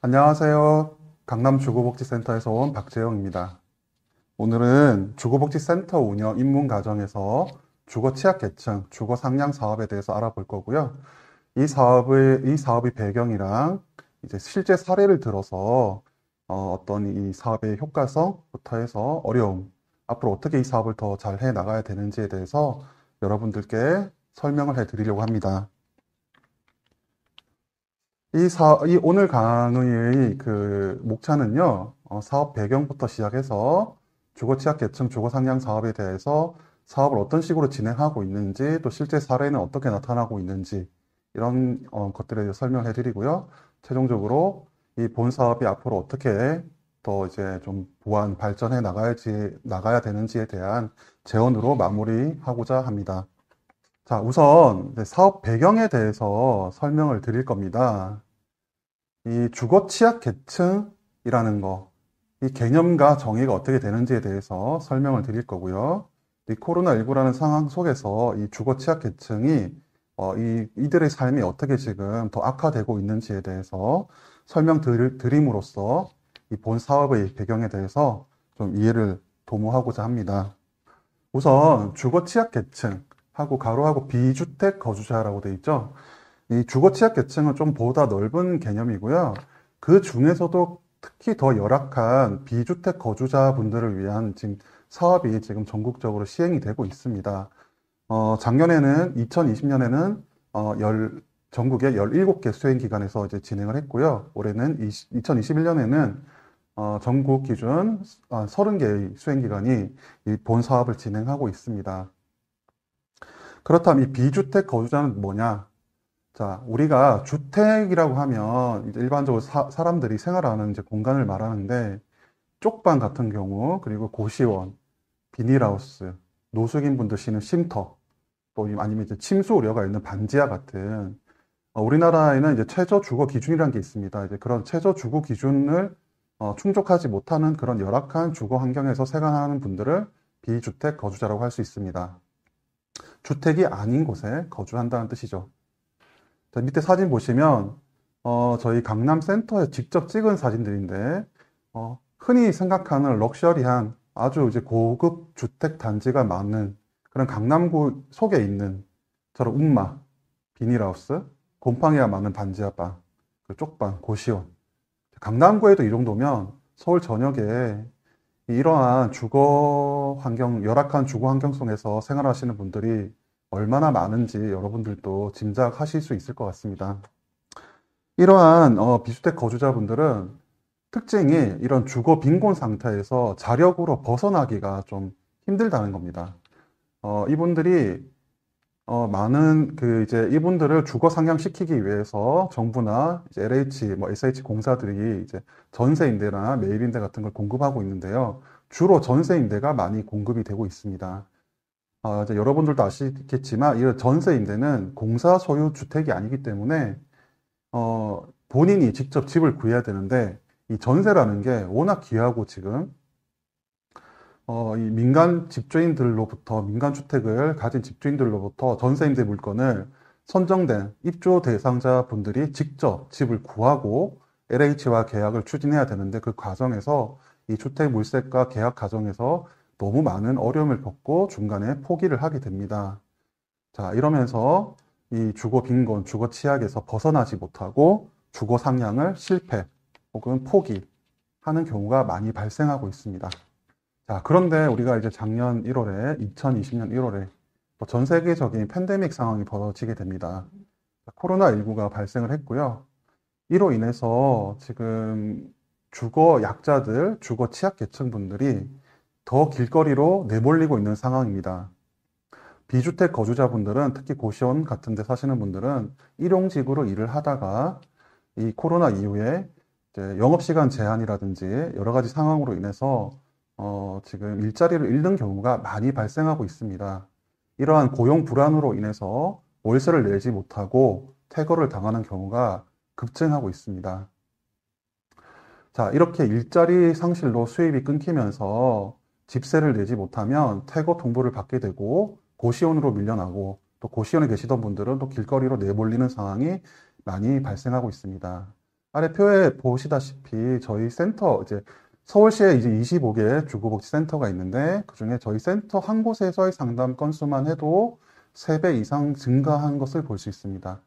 안녕하세요. 강남주거복지센터에서 온 박재영입니다. 오늘은 주거복지센터 운영 입문 과정에서 주거 취약계층, 주거 상향 사업에 대해서 알아볼 거고요. 이 사업의 배경이랑 이제 실제 사례를 들어서 어떤 이 사업의 효과성부터 해서 어려움, 앞으로 어떻게 이 사업을 더 잘 해 나가야 되는지에 대해서 여러분들께 설명을 해 드리려고 합니다. 이 오늘 강의의 그 목차는요, 사업 배경부터 시작해서 주거 취약계층 주거 상향 사업에 대해서 사업을 어떤 식으로 진행하고 있는지, 또 실제 사례는 어떻게 나타나고 있는지, 이런 것들에 대해서 설명해 드리고요. 최종적으로 이 본 사업이 앞으로 어떻게 더 이제 좀 보완, 발전해 나가야 되는지에 대한 제언으로 마무리하고자 합니다. 자, 우선 이제 사업 배경에 대해서 설명을 드릴 겁니다. 이 주거 취약 계층이라는 거, 이 개념과 정의가 어떻게 되는지에 대해서 설명을 드릴 거고요. 이 코로나19라는 상황 속에서 이 주거 취약 계층이 이들의 삶이 어떻게 지금 더 악화되고 있는지에 대해서 드림으로써 이 본 사업의 배경에 대해서 좀 이해를 도모하고자 합니다. 우선 주거 취약 계층하고 가로하고 비주택 거주자라고 되어 있죠. 이 주거 취약 계층은 좀 보다 넓은 개념이고요. 그 중에서도 특히 더 열악한 비주택 거주자분들을 위한 지금 사업이 지금 전국적으로 시행이 되고 있습니다. 작년에는 2020년에는 전국에 17개 수행기관에서 이제 진행을 했고요. 올해는 2021년에는 전국 기준 30개의 수행기관이 이 본 사업을 진행하고 있습니다. 그렇다면 이 비주택 거주자는 뭐냐? 자, 우리가 주택이라고 하면 이제 일반적으로 사람들이 생활하는 이제 공간을 말하는데, 쪽방 같은 경우, 그리고 고시원, 비닐하우스, 노숙인 분들 쉬는 쉼터, 또 아니면 이제 침수 우려가 있는 반지하 같은, 우리나라에는 이제 최저 주거 기준이라는 게 있습니다. 이제 그런 최저 주거 기준을 충족하지 못하는 그런 열악한 주거 환경에서 생활하는 분들을 비주택 거주자라고 할 수 있습니다. 주택이 아닌 곳에 거주한다는 뜻이죠. 자, 밑에 사진 보시면 저희 강남센터에 직접 찍은 사진들인데, 흔히 생각하는 럭셔리한 아주 이제 고급 주택 단지가 많은 그런 강남구 속에 있는 저런 운마, 비닐하우스, 곰팡이가 많은 반지하방, 그 쪽방, 고시원. 강남구에도 이 정도면 서울 전역에 이러한 열악한 주거 환경 속에서 생활하시는 분들이 얼마나 많은지 여러분들도 짐작하실 수 있을 것 같습니다. 이러한 비주택 거주자분들은 특징이 이런 주거 빈곤 상태에서 자력으로 벗어나기가 좀 힘들다는 겁니다. 이분들이 많은 이분들을 주거 상향시키기 위해서 정부나 이제 LH, SH 공사들이 이제 전세임대나 매입임대 같은 걸 공급하고 있는데요. 주로 전세임대가 많이 공급이 되고 있습니다. 이제 여러분들도 아시겠지만, 이 전세임대는 공사 소유 주택이 아니기 때문에, 본인이 직접 집을 구해야 되는데, 이 전세라는 게 워낙 귀하고 지금, 이 민간 주택을 가진 집주인들로부터 전세임대 물건을 선정된 입주 대상자 분들이 직접 집을 구하고 LH와 계약을 추진해야 되는데, 그 과정에서 이 주택 물색과 계약 과정에서 너무 많은 어려움을 겪고 중간에 포기를 하게 됩니다. 자, 이러면서 이 주거 빈곤, 주거 취약에서 벗어나지 못하고 주거 상향을 실패 혹은 포기하는 경우가 많이 발생하고 있습니다. 자, 그런데 우리가 이제 작년 1월에, 2020년 1월에 전 세계적인 팬데믹 상황이 벌어지게 됩니다. 코로나19가 발생을 했고요. 이로 인해서 지금 주거 약자들, 주거 취약 계층분들이 더 길거리로 내몰리고 있는 상황입니다. 비주택 거주자분들은, 특히 고시원 같은 데 사시는 분들은 일용직으로 일을 하다가 이 코로나 이후에 이제 영업시간 제한이라든지 여러 가지 상황으로 인해서 지금 일자리를 잃는 경우가 많이 발생하고 있습니다. 이러한 고용 불안으로 인해서 월세를 내지 못하고 퇴거를 당하는 경우가 급증하고 있습니다. 자, 이렇게 일자리 상실로 수입이 끊기면서 집세를 내지 못하면 퇴거 통보를 받게 되고 고시원으로 밀려나고, 또 고시원에 계시던 분들은 또 길거리로 내몰리는 상황이 많이 발생하고 있습니다. 아래 표에 보시다시피 저희 센터, 이제 서울시에 이제 25개 주거복지센터가 있는데 그중에 저희 센터 한 곳에서의 상담 건수만 해도 3배 이상 증가한 것을 볼 수 있습니다.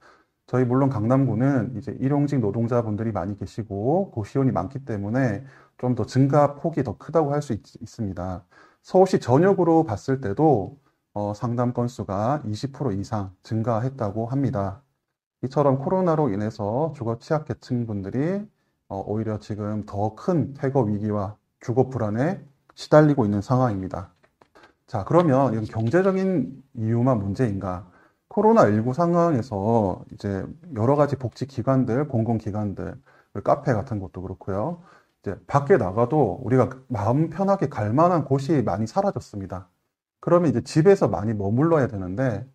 저희 물론 강남구는 이제 일용직 노동자분들이 많이 계시고 고시원이 많기 때문에 좀 더 증가 폭이 더 크다고 할 수 있습니다. 서울시 전역으로 봤을 때도 상담 건수가 20% 이상 증가했다고 합니다. 이처럼 코로나로 인해서 주거 취약계층 분들이 오히려 지금 더 큰 퇴거 위기와 주거 불안에 시달리고 있는 상황입니다. 자, 그러면 이건 경제적인 이유만 문제인가? 코로나19 상황에서 이제 여러 가지 복지기관들, 공공기관들, 카페 같은 것도 그렇고요. 이제 밖에 나가도 우리가 마음 편하게 갈 만한 곳이 많이 사라졌습니다. 그러면 이제 집에서 많이 머물러야 되는데,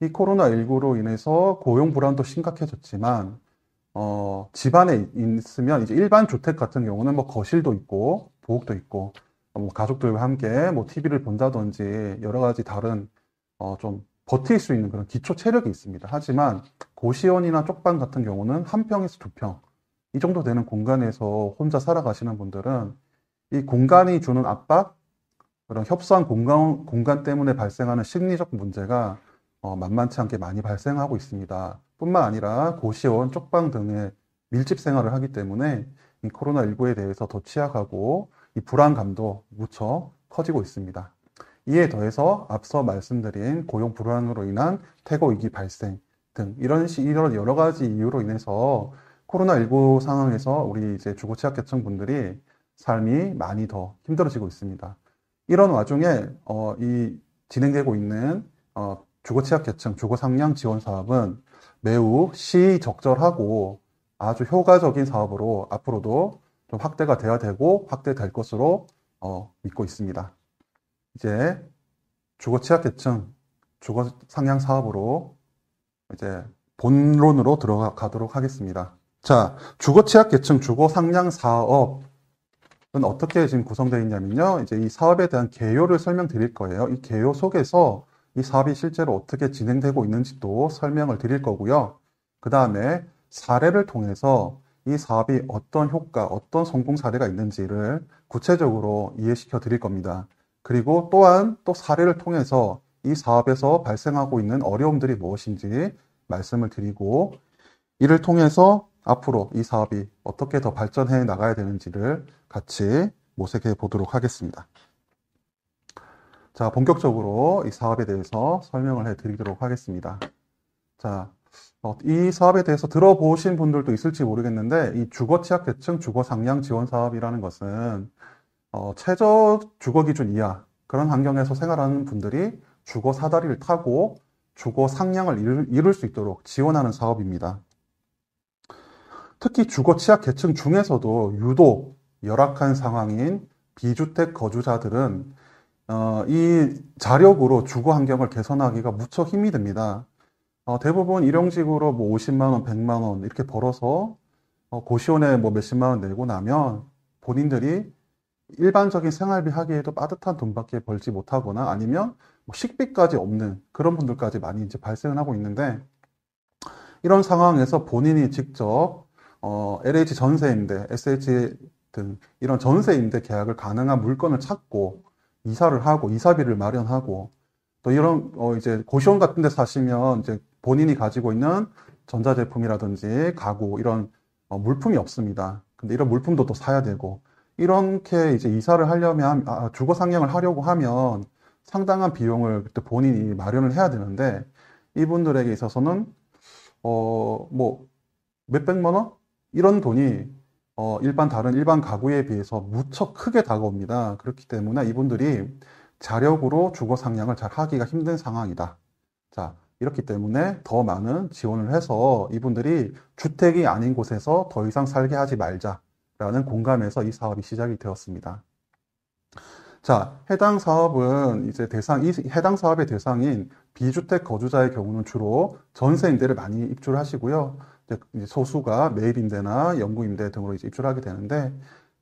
이 코로나19로 인해서 고용 불안도 심각해졌지만, 집안에 있으면 이제 일반 주택 같은 경우는 뭐 거실도 있고, 부엌도 있고, 뭐 가족들과 함께 뭐 TV를 본다든지 여러 가지 다른, 좀 버틸 수 있는 그런 기초 체력이 있습니다. 하지만 고시원이나 쪽방 같은 경우는 한 평에서 두 평, 이 정도 되는 공간에서 혼자 살아가시는 분들은 이 공간이 주는 압박, 그런 협소한 공간 때문에 발생하는 심리적 문제가 만만치 않게 많이 발생하고 있습니다. 뿐만 아니라 고시원, 쪽방 등의 밀집 생활을 하기 때문에 이 코로나19에 대해서 더 취약하고 이 불안감도 무척 커지고 있습니다. 이에 더해서 앞서 말씀드린 고용 불안으로 인한 퇴거 위기 발생 등 이런 여러 가지 이유로 인해서 코로나19 상황에서 우리 이제 주거 취약계층 분들이 삶이 많이 더 힘들어지고 있습니다. 이런 와중에 이 진행되고 있는 주거 취약계층 주거 상향 지원 사업은 매우 시적절하고 아주 효과적인 사업으로 앞으로도 좀 확대가 돼야 되고 확대될 것으로 믿고 있습니다. 이제 주거 취약계층 주거 상향 사업으로 이제 본론으로 들어가도록 하겠습니다. 자, 주거 취약계층 주거 상향 사업은 어떻게 지금 구성되어 있냐면요. 이제 이 사업에 대한 개요를 설명드릴 거예요. 이 개요 속에서 이 사업이 실제로 어떻게 진행되고 있는지도 설명을 드릴 거고요. 그 다음에 사례를 통해서 이 사업이 어떤 효과, 어떤 성공 사례가 있는지를 구체적으로 이해시켜 드릴 겁니다. 그리고 또한 또 사례를 통해서 이 사업에서 발생하고 있는 어려움들이 무엇인지 말씀을 드리고 이를 통해서 앞으로 이 사업이 어떻게 더 발전해 나가야 되는지를 같이 모색해 보도록 하겠습니다. 자, 본격적으로 이 사업에 대해서 설명을 해 드리도록 하겠습니다. 자, 이 사업에 대해서 들어보신 분들도 있을지 모르겠는데 이 주거 취약계층 주거 상향 지원 사업이라는 것은 최저 주거 기준 이하 그런 환경에서 생활하는 분들이 주거 사다리를 타고 주거 상향을 이룰 수 있도록 지원하는 사업입니다. 특히 주거 취약 계층 중에서도 유독 열악한 상황인 비주택 거주자들은 이 자력으로 주거 환경을 개선하기가 무척 힘이 듭니다. 대부분 일용직으로 뭐 50만 원, 100만 원 이렇게 벌어서 고시원에 뭐 몇십만 원 내고 나면 본인들이 일반적인 생활비 하기에도 빠듯한 돈밖에 벌지 못하거나 아니면 뭐 식비까지 없는 그런 분들까지 많이 이제 발생을 하고 있는데 이런 상황에서 본인이 직접 LH 전세임대, SH 등 이런 전세임대 계약을 가능한 물건을 찾고 이사를 하고 이사비를 마련하고 또 이런 이제 고시원 같은 데 사시면 이제 본인이 가지고 있는 전자제품이라든지 가구 이런 물품이 없습니다. 근데 이런 물품도 또 사야 되고 이렇게 이제 이사를 하려면 주거 상향을 하려고 하면 상당한 비용을 그때 본인이 마련을 해야 되는데 이분들에게 있어서는 뭐 몇백만 원 이런 돈이 다른 일반 가구에 비해서 무척 크게 다가옵니다. 그렇기 때문에 이분들이 자력으로 주거 상향을 잘 하기가 힘든 상황이다. 자, 이렇기 때문에 더 많은 지원을 해서 이분들이 주택이 아닌 곳에서 더 이상 살게 하지 말자라는 공감에서 이 사업이 시작이 되었습니다. 자, 해당 사업은 이제 해당 사업의 대상인 비주택 거주자의 경우는 주로 전세 임대를 많이 입주를 하시고요. 이제 소수가 매입 임대나 영구 임대 등으로 이제 입주를 하게 되는데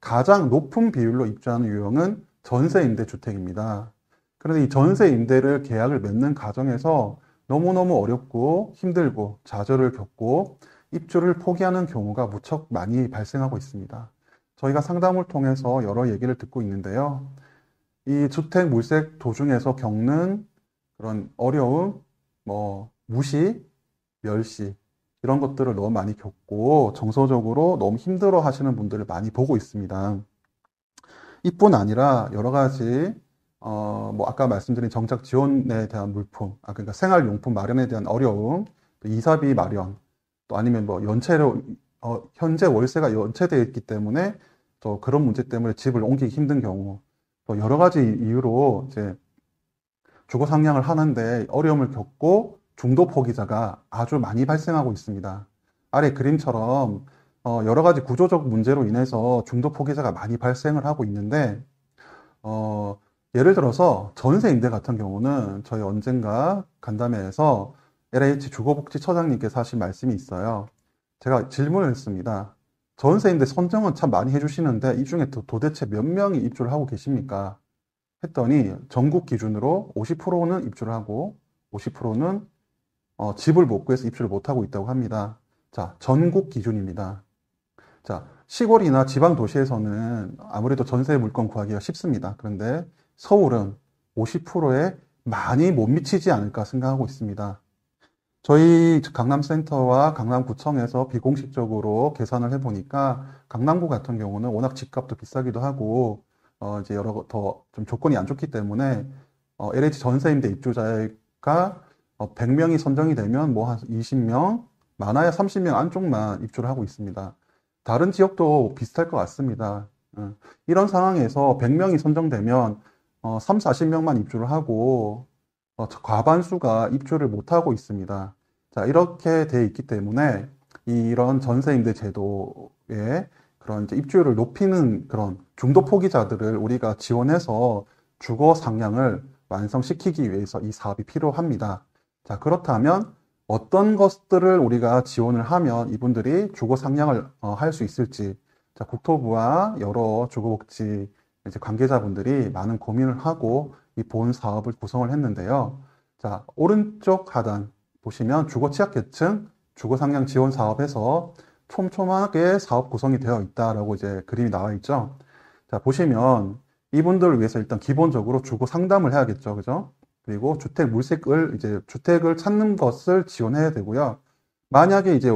가장 높은 비율로 입주하는 유형은 전세 임대 주택입니다. 그런데 이 전세 임대를 계약을 맺는 과정에서 너무너무 어렵고 힘들고 좌절을 겪고 입주를 포기하는 경우가 무척 많이 발생하고 있습니다. 저희가 상담을 통해서 여러 얘기를 듣고 있는데요. 이 주택 물색 도중에서 겪는 그런 어려움, 무시, 멸시, 이런 것들을 너무 많이 겪고 정서적으로 너무 힘들어 하시는 분들을 많이 보고 있습니다. 이뿐 아니라 여러 가지, 아까 말씀드린 정착 지원에 대한 물품, 그러니까 생활용품 마련에 대한 어려움, 또 이사비 마련, 또 아니면 연체로, 현재 월세가 연체되어 있기 때문에 또 그런 문제 때문에 집을 옮기기 힘든 경우, 또 여러 가지 이유로 이제 주거 상향을 하는데 어려움을 겪고 중도 포기자가 아주 많이 발생하고 있습니다. 아래 그림처럼 여러 가지 구조적 문제로 인해서 중도 포기자가 많이 발생을 하고 있는데, 예를 들어서 전세 임대 같은 경우는 저희 언젠가 간담회에서 LH 주거복지처장님께서 하신 말씀이 있어요. 제가 질문을 했습니다. 전세 임대 선정은 참 많이 해주시는데 이 중에 도대체 몇 명이 입주를 하고 계십니까? 했더니 전국 기준으로 50%는 입주를 하고 50%는 집을 못 구해서 입주를 못하고 있다고 합니다. 자, 전국 기준입니다. 자, 시골이나 지방 도시에서는 아무래도 전세 물건 구하기가 쉽습니다. 그런데 서울은 50%에 많이 못 미치지 않을까 생각하고 있습니다. 저희 강남센터와 강남구청에서 비공식적으로 계산을 해보니까 강남구 같은 경우는 워낙 집값도 비싸기도 하고 이제 여러 더 좀 조건이 안 좋기 때문에 LH 전세임대 입주자가 100명이 선정이 되면 한 20명, 많아야 30명 안쪽만 입주를 하고 있습니다. 다른 지역도 비슷할 것 같습니다. 이런 상황에서 100명이 선정되면 3, 40명만 입주를 하고 과반수가 입주를 못하고 있습니다. 자, 이렇게 돼 있기 때문에 이런 전세임대 제도에 그런 이제 입주율을 높이는 그런 중도 포기자들을 우리가 지원해서 주거 상향을 완성시키기 위해서 이 사업이 필요합니다. 자, 그렇다면 어떤 것들을 우리가 지원을 하면 이분들이 주거 상향을 할 수 있을지, 자, 국토부와 여러 주거복지 이제 관계자분들이 많은 고민을 하고 이 본 사업을 구성을 했는데요. 자, 오른쪽 하단 보시면 주거 취약계층 주거 상향 지원 사업에서 촘촘하게 사업 구성이 되어 있다라고 이제 그림이 나와 있죠. 자, 보시면 이분들을 위해서 일단 기본적으로 주거 상담을 해야겠죠. 그죠? 그리고 주택 물색을 이제 주택을 찾는 것을 지원해야 되고요. 만약에 이제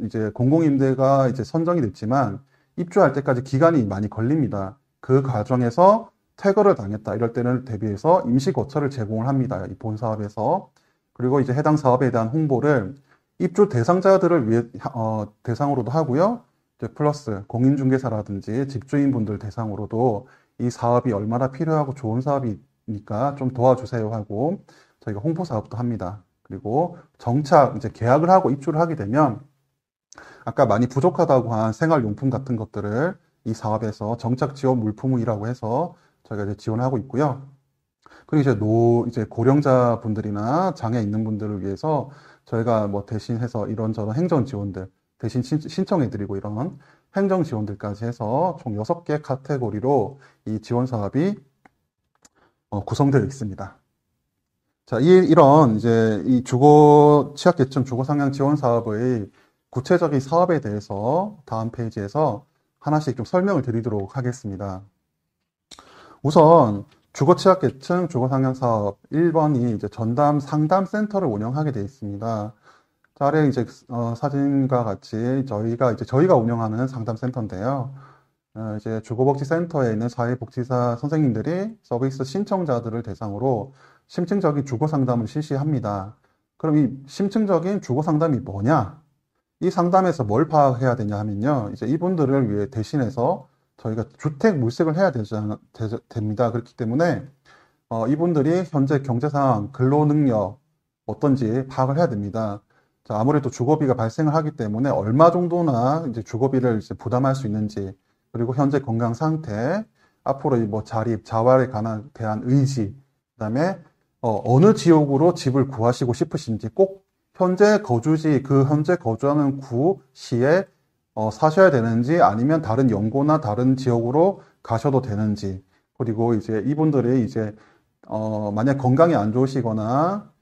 이제 공공임대가 이제 선정이 됐지만 입주할 때까지 기간이 많이 걸립니다. 그 과정에서 퇴거를 당했다. 이럴 때는 대비해서 임시 거처를 제공을 합니다. 이 본 사업에서. 그리고 이제 해당 사업에 대한 홍보를 입주 대상자들을 위해 대상으로도 하고요. 이제 플러스 공인중개사라든지 집주인분들 대상으로도 이 사업이 얼마나 필요하고 좋은 사업이니까 좀 도와주세요 하고 저희가 홍보 사업도 합니다. 그리고 정착 이제 계약을 하고 입주를 하게 되면 아까 많이 부족하다고 한 생활용품 같은 것들을 이 사업에서 정착 지원 물품이라고 해서 저희가 이제 지원하고 있고요. 그리고 이제 고령자 분들이나 장애 있는 분들을 위해서 저희가 대신해서 이런저런 행정 지원들 대신 신청해 드리고 이런 행정 지원들까지 해서 총 6개 카테고리로 이 지원 사업이 구성되어 있습니다. 자, 이런 이제 이 주거 취약계층 주거 상향 지원 사업의 구체적인 사업에 대해서 다음 페이지에서 하나씩 좀 설명을 드리도록 하겠습니다. 우선 주거 취약계층 주거 상향 사업 1번이 이제 전담 상담센터를 운영하게 되어 있습니다. 자, 아래 이제 사진과 같이 저희가 운영하는 상담센터인데요. 이제 주거복지센터에 있는 사회복지사 선생님들이 서비스 신청자들을 대상으로 심층적인 주거 상담을 실시합니다. 그럼 이 심층적인 주거 상담이 뭐냐? 이 상담에서 뭘 파악해야 되냐 하면요. 이제 이분들을 위해 대신해서 저희가 주택 물색을 해야 됩니다. 그렇기 때문에 이분들이 현재 경제 상황, 근로 능력 어떤지 파악을 해야 됩니다. 자, 아무래도 주거비가 발생을 하기 때문에 얼마 정도나 이제 주거비를 이제 부담할 수 있는지, 그리고 현재 건강 상태, 앞으로 자립, 자활에 대한 의지, 그다음에 어느 지역으로 집을 구하시고 싶으신지, 꼭 현재 거주하는 구시에 사셔야 되는지, 아니면 다른 연고나 다른 지역으로 가셔도 되는지, 그리고 이제 이분들이 이제 만약 건강이 안 좋으시거나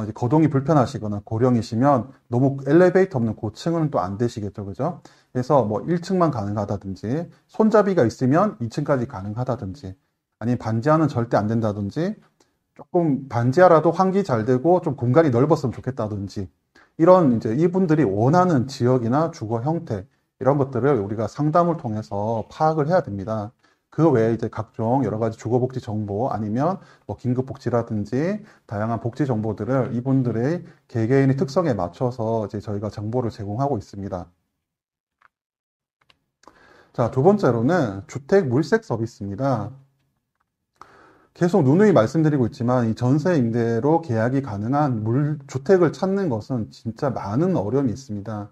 이제 거동이 불편하시거나 고령이시면 너무 엘리베이터 없는 고층은 또 안 되시겠죠, 그죠? 그래서 뭐 1층만 가능하다든지, 손잡이가 있으면 2층까지 가능하다든지, 아니면 반지하는 절대 안 된다든지, 조금 반지하라도 환기 잘 되고 좀 공간이 넓었으면 좋겠다든지, 이런 이제 이분들이 원하는 지역이나 주거 형태, 이런 것들을 우리가 상담을 통해서 파악을 해야 됩니다. 그 외에 이제 각종 여러 가지 주거복지 정보 아니면 뭐 긴급복지라든지 다양한 복지 정보들을 이분들의 개개인의 특성에 맞춰서 이제 저희가 정보를 제공하고 있습니다. 자, 두 번째로는 주택 물색 서비스입니다. 계속 누누이 말씀드리고 있지만 이 전세 임대로 계약이 가능한 주택을 찾는 것은 진짜 많은 어려움이 있습니다.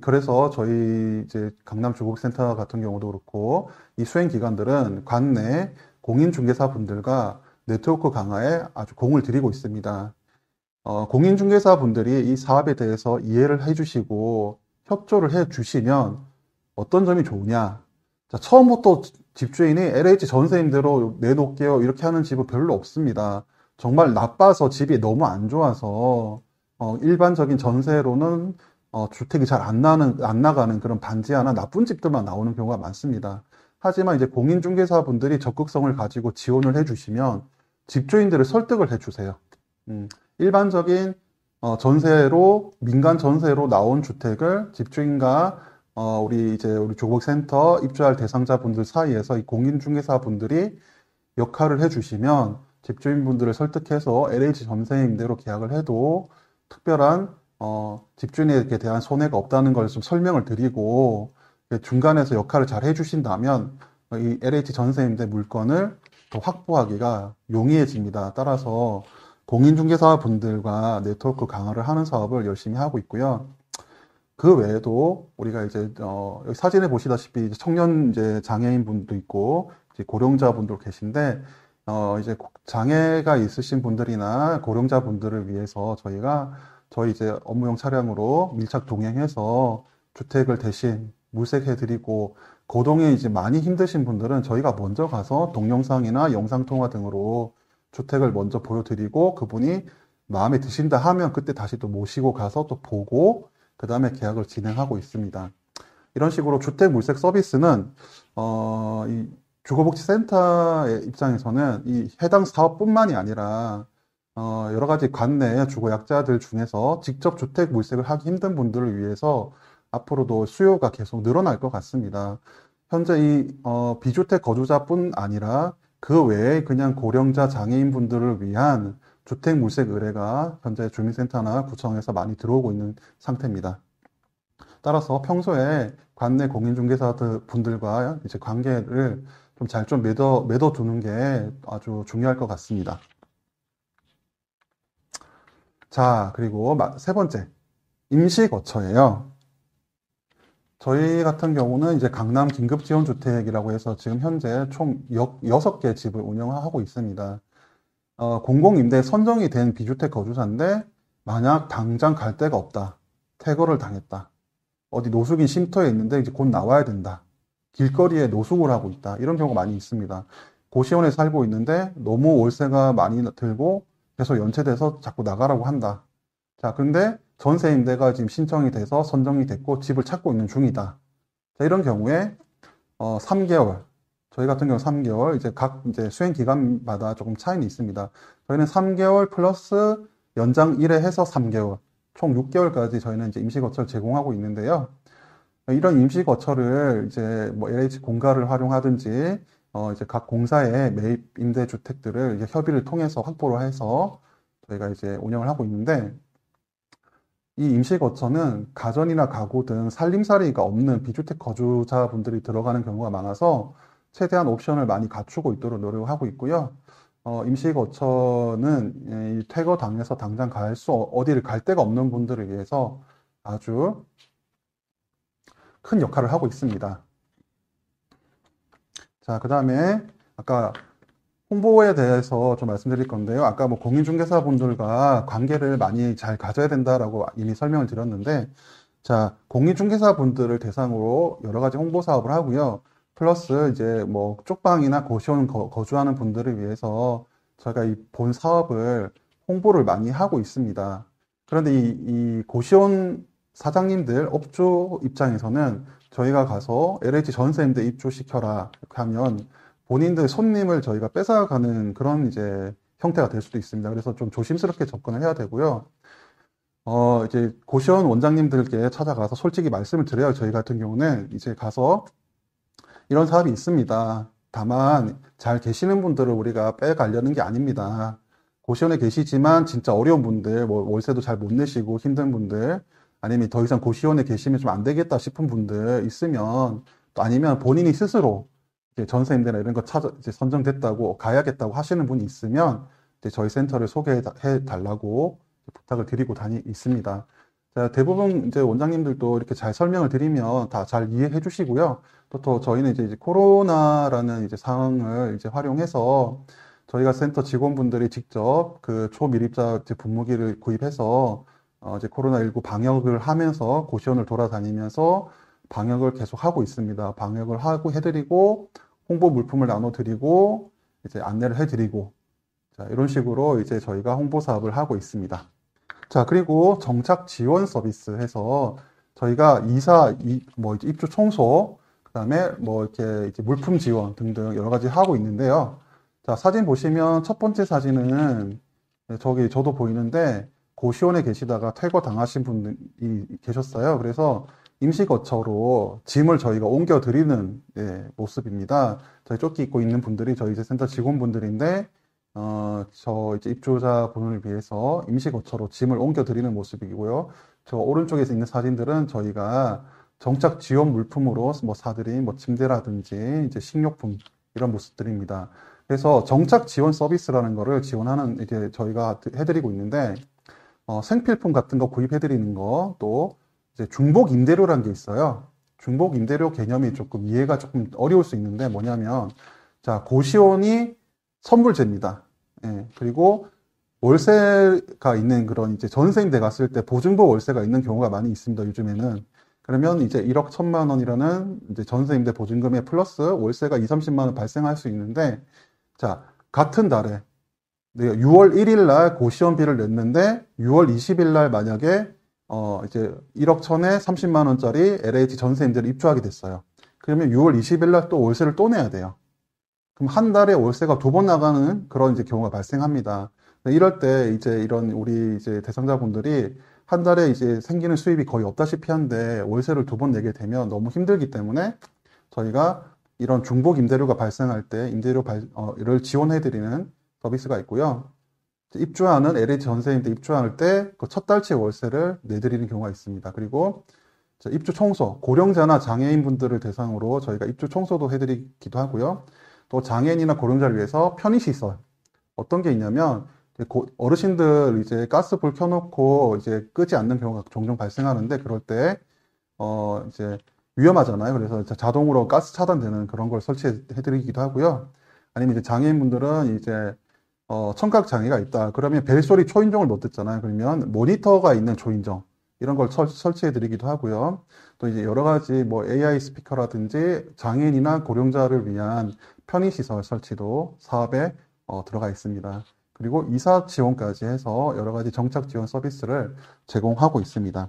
그래서 저희 이제 강남주거센터 같은 경우도 그렇고 이 수행기관들은 관내 공인중개사 분들과 네트워크 강화에 아주 공을 들이고 있습니다. 공인중개사 분들이 이 사업에 대해서 이해를 해주시고 협조를 해주시면 어떤 점이 좋으냐? 자, 처음부터 집주인이 LH 전세임대로 내놓을게요 이렇게 하는 집은 별로 없습니다. 정말 나빠서 집이 너무 안 좋아서 일반적인 전세로는 주택이 잘 안 나가는 그런 반지하나 나쁜 집들만 나오는 경우가 많습니다. 하지만 이제 공인중개사분들이 적극성을 가지고 지원을 해주시면 집주인들을 설득을 해주세요. 일반적인 민간 전세로 나온 주택을 집주인과 우리 조국센터 입주할 대상자분들 사이에서 이 공인중개사분들이 역할을 해주시면 집주인분들을 설득해서 LH 전세임대로 계약을 해도 특별한 집주인에게 대한 손해가 없다는 걸 좀 설명을 드리고 중간에서 역할을 잘 해주신다면 이 LH 전세임대 물건을 더 확보하기가 용이해집니다. 따라서 공인중개사 분들과 네트워크 강화를 하는 사업을 열심히 하고 있고요. 그 외에도 우리가 이제 여기 사진에 보시다시피 청년 이제 장애인 분도 있고 이제 고령자 분도 계신데 이제 장애가 있으신 분들이나 고령자 분들을 위해서 저희 이제 업무용 차량으로 밀착 동행해서 주택을 대신 물색해드리고 거동에 이제 많이 힘드신 분들은 저희가 먼저 가서 동영상이나 영상통화 등으로 주택을 먼저 보여드리고 그분이 마음에 드신다 하면 그때 다시 또 모시고 가서 또 보고 그 다음에 계약을 진행하고 있습니다. 이런 식으로 주택 물색 서비스는 이 주거복지센터의 입장에서는 이 해당 사업뿐만이 아니라 여러 가지 관내 주거 약자들 중에서 직접 주택 물색을 하기 힘든 분들을 위해서 앞으로도 수요가 계속 늘어날 것 같습니다. 현재 이 비주택 거주자뿐 아니라 그 외에 그냥 고령자 장애인 분들을 위한 주택 물색 의뢰가 현재 주민센터나 구청에서 많이 들어오고 있는 상태입니다. 따라서 평소에 관내 공인중개사 분들과 이제 관계를 좀 잘 좀 맺어두는 게 아주 중요할 것 같습니다. 자, 그리고 세 번째, 임시거처예요. 저희 같은 경우는 이제 강남 긴급지원주택이라고 해서 지금 현재 총 6개 집을 운영하고 있습니다. 공공임대 선정이 된 비주택 거주자인데 만약 당장 갈 데가 없다. 퇴거를 당했다. 어디 노숙인 쉼터에 있는데 이제 곧 나와야 된다. 길거리에 노숙을 하고 있다. 이런 경우가 많이 있습니다. 고시원에 살고 있는데 너무 월세가 많이 들고 계속 연체돼서 자꾸 나가라고 한다. 자, 근데 전세임대가 지금 신청이 돼서 선정이 됐고 집을 찾고 있는 중이다. 자, 이런 경우에 3개월, 저희 같은 경우 3개월, 이제 수행 기간마다 조금 차이는 있습니다. 저희는 3개월 플러스 연장 1회 해서 3개월, 총 6개월까지 저희는 이제 임시거처를 제공하고 있는데요. 이런 임시거처를 이제 뭐 LH 공가를 활용하든지, 이제 각 공사의 매입 임대주택들을 이제 협의를 통해서 확보를 해서 저희가 이제 운영을 하고 있는데, 이 임시거처는 가전이나 가구 등 살림살이가 없는 비주택 거주자분들이 들어가는 경우가 많아서 최대한 옵션을 많이 갖추고 있도록 노력을 하고 있고요. 임시거처는 이 퇴거 당해서 당장 어디를 갈 데가 없는 분들을 위해서 아주 큰 역할을 하고 있습니다. 자, 그 다음에 아까 홍보에 대해서 좀 말씀드릴 건데요. 아까 뭐 공인중개사분들과 관계를 많이 잘 가져야 된다라고 이미 설명을 드렸는데, 자, 공인중개사분들을 대상으로 여러 가지 홍보 사업을 하고요. 플러스 이제 뭐 쪽방이나 고시원 거주하는 분들을 위해서 저희가 이 본 사업을 홍보를 많이 하고 있습니다. 그런데 이 고시원 사장님들, 업주 입장에서는 저희가 가서 LH 전세임대 입주시켜라 하면 본인들 손님을 저희가 뺏어가는 그런 이제 형태가 될 수도 있습니다. 그래서 좀 조심스럽게 접근을 해야 되고요. 이제 고시원 원장님들께 찾아가서 솔직히 말씀을 드려요. 저희 같은 경우는 이제 가서 이런 사업이 있습니다. 다만 잘 계시는 분들을 우리가 빼가려는 게 아닙니다. 고시원에 계시지만 진짜 어려운 분들, 뭐 월세도 잘 못 내시고 힘든 분들, 아니면 더 이상 고시원에 계시면 좀 안 되겠다 싶은 분들 있으면, 또 아니면 본인이 스스로 이제 전세임대나 이런 거 이제 선정됐다고 가야겠다고 하시는 분이 있으면 이제 저희 센터를 소개해 달라고 부탁을 드리고 있습니다. 자, 대부분 이제 원장님들도 이렇게 잘 설명을 드리면 다 잘 이해해 주시고요. 또 저희는 이제 코로나라는 이제 상황을 이제 활용해서 저희가 센터 직원분들이 직접 그 초미립자 이제 분무기를 구입해서 이제 코로나19 방역을 하면서 고시원을 돌아다니면서 방역을 계속 하고 있습니다. 방역을 하고 해드리고 홍보 물품을 나눠드리고 이제 안내를 해드리고 자, 이런 식으로 이제 저희가 홍보 사업을 하고 있습니다. 자, 그리고 정착 지원 서비스 해서 저희가 뭐 입주 청소, 그 다음에 뭐 이렇게 이제 물품 지원 등등 여러 가지 하고 있는데요. 자, 사진 보시면 첫 번째 사진은 저기 저도 보이는데 고시원에 계시다가 퇴거 당하신 분이 계셨어요. 그래서 임시거처로 짐을 저희가 옮겨드리는 모습입니다. 저희 조끼 입고 있는 분들이 저희 이제 센터 직원분들인데 저 이제 입주자분을 위해서 임시거처로 짐을 옮겨드리는 모습이고요. 저 오른쪽에 있는 사진들은 저희가 정착 지원 물품으로 뭐 사드린 뭐 침대라든지 이제 식료품 이런 모습들입니다. 그래서 정착 지원 서비스라는 거를 지원하는 이제 저희가 해드리고 있는데 생필품 같은 거 구입해드리는 거, 또 이제 중복 임대료라는 게 있어요. 중복 임대료 개념이 조금 이해가 조금 어려울 수 있는데 뭐냐면 자, 고시원이 선불제입니다. 예, 그리고 월세가 있는 그런 이제 전세임대 갔을 때 보증부 월세가 있는 경우가 많이 있습니다. 요즘에는. 그러면 이제 1억 1천만 원이라는 이제 전세임대 보증금에 플러스 월세가 2, 30만 원 발생할 수 있는데 자, 같은 달에 내가 6월 1일 날 고시원비를 냈는데 6월 20일 날 만약에 이제 1억 천에 30만 원짜리 LH 전세임대를 입주하게 됐어요. 그러면 6월 20일 날 또 월세를 또 내야 돼요. 그럼 한 달에 월세가 2번 나가는 그런 이제 경우가 발생합니다. 이럴 때 이제 이런 우리 이제 대상자분들이 한 달에 이제 생기는 수입이 거의 없다시피 한데 월세를 2번 내게 되면 너무 힘들기 때문에 저희가 이런 중복 임대료가 발생할 때 임대료를 지원해드리는 서비스가 있고요. 입주하는 LH 전세임대 입주할 때 그 첫 달치 월세를 내드리는 경우가 있습니다. 그리고 입주 청소, 고령자나 장애인분들을 대상으로 저희가 입주 청소도 해드리기도 하고요. 또 장애인이나 고령자를 위해서 편의시설. 어떤 게 있냐면, 어르신들 이제 가스불 켜놓고 이제 끄지 않는 경우가 종종 발생하는데, 그럴 때, 이제 위험하잖아요. 그래서 자동으로 가스 차단되는 그런 걸 설치해드리기도 하고요. 아니면 이제 장애인분들은 이제, 청각 장애가 있다. 그러면 벨소리 초인종을 못 듣잖아요. 그러면 모니터가 있는 초인종. 이런 걸 설치해드리기도 하고요. 또 이제 여러 가지 뭐 AI 스피커라든지 장애인이나 고령자를 위한 편의시설 설치도 사업에 들어가 있습니다. 그리고 이사 지원까지 해서 여러 가지 정착 지원 서비스를 제공하고 있습니다.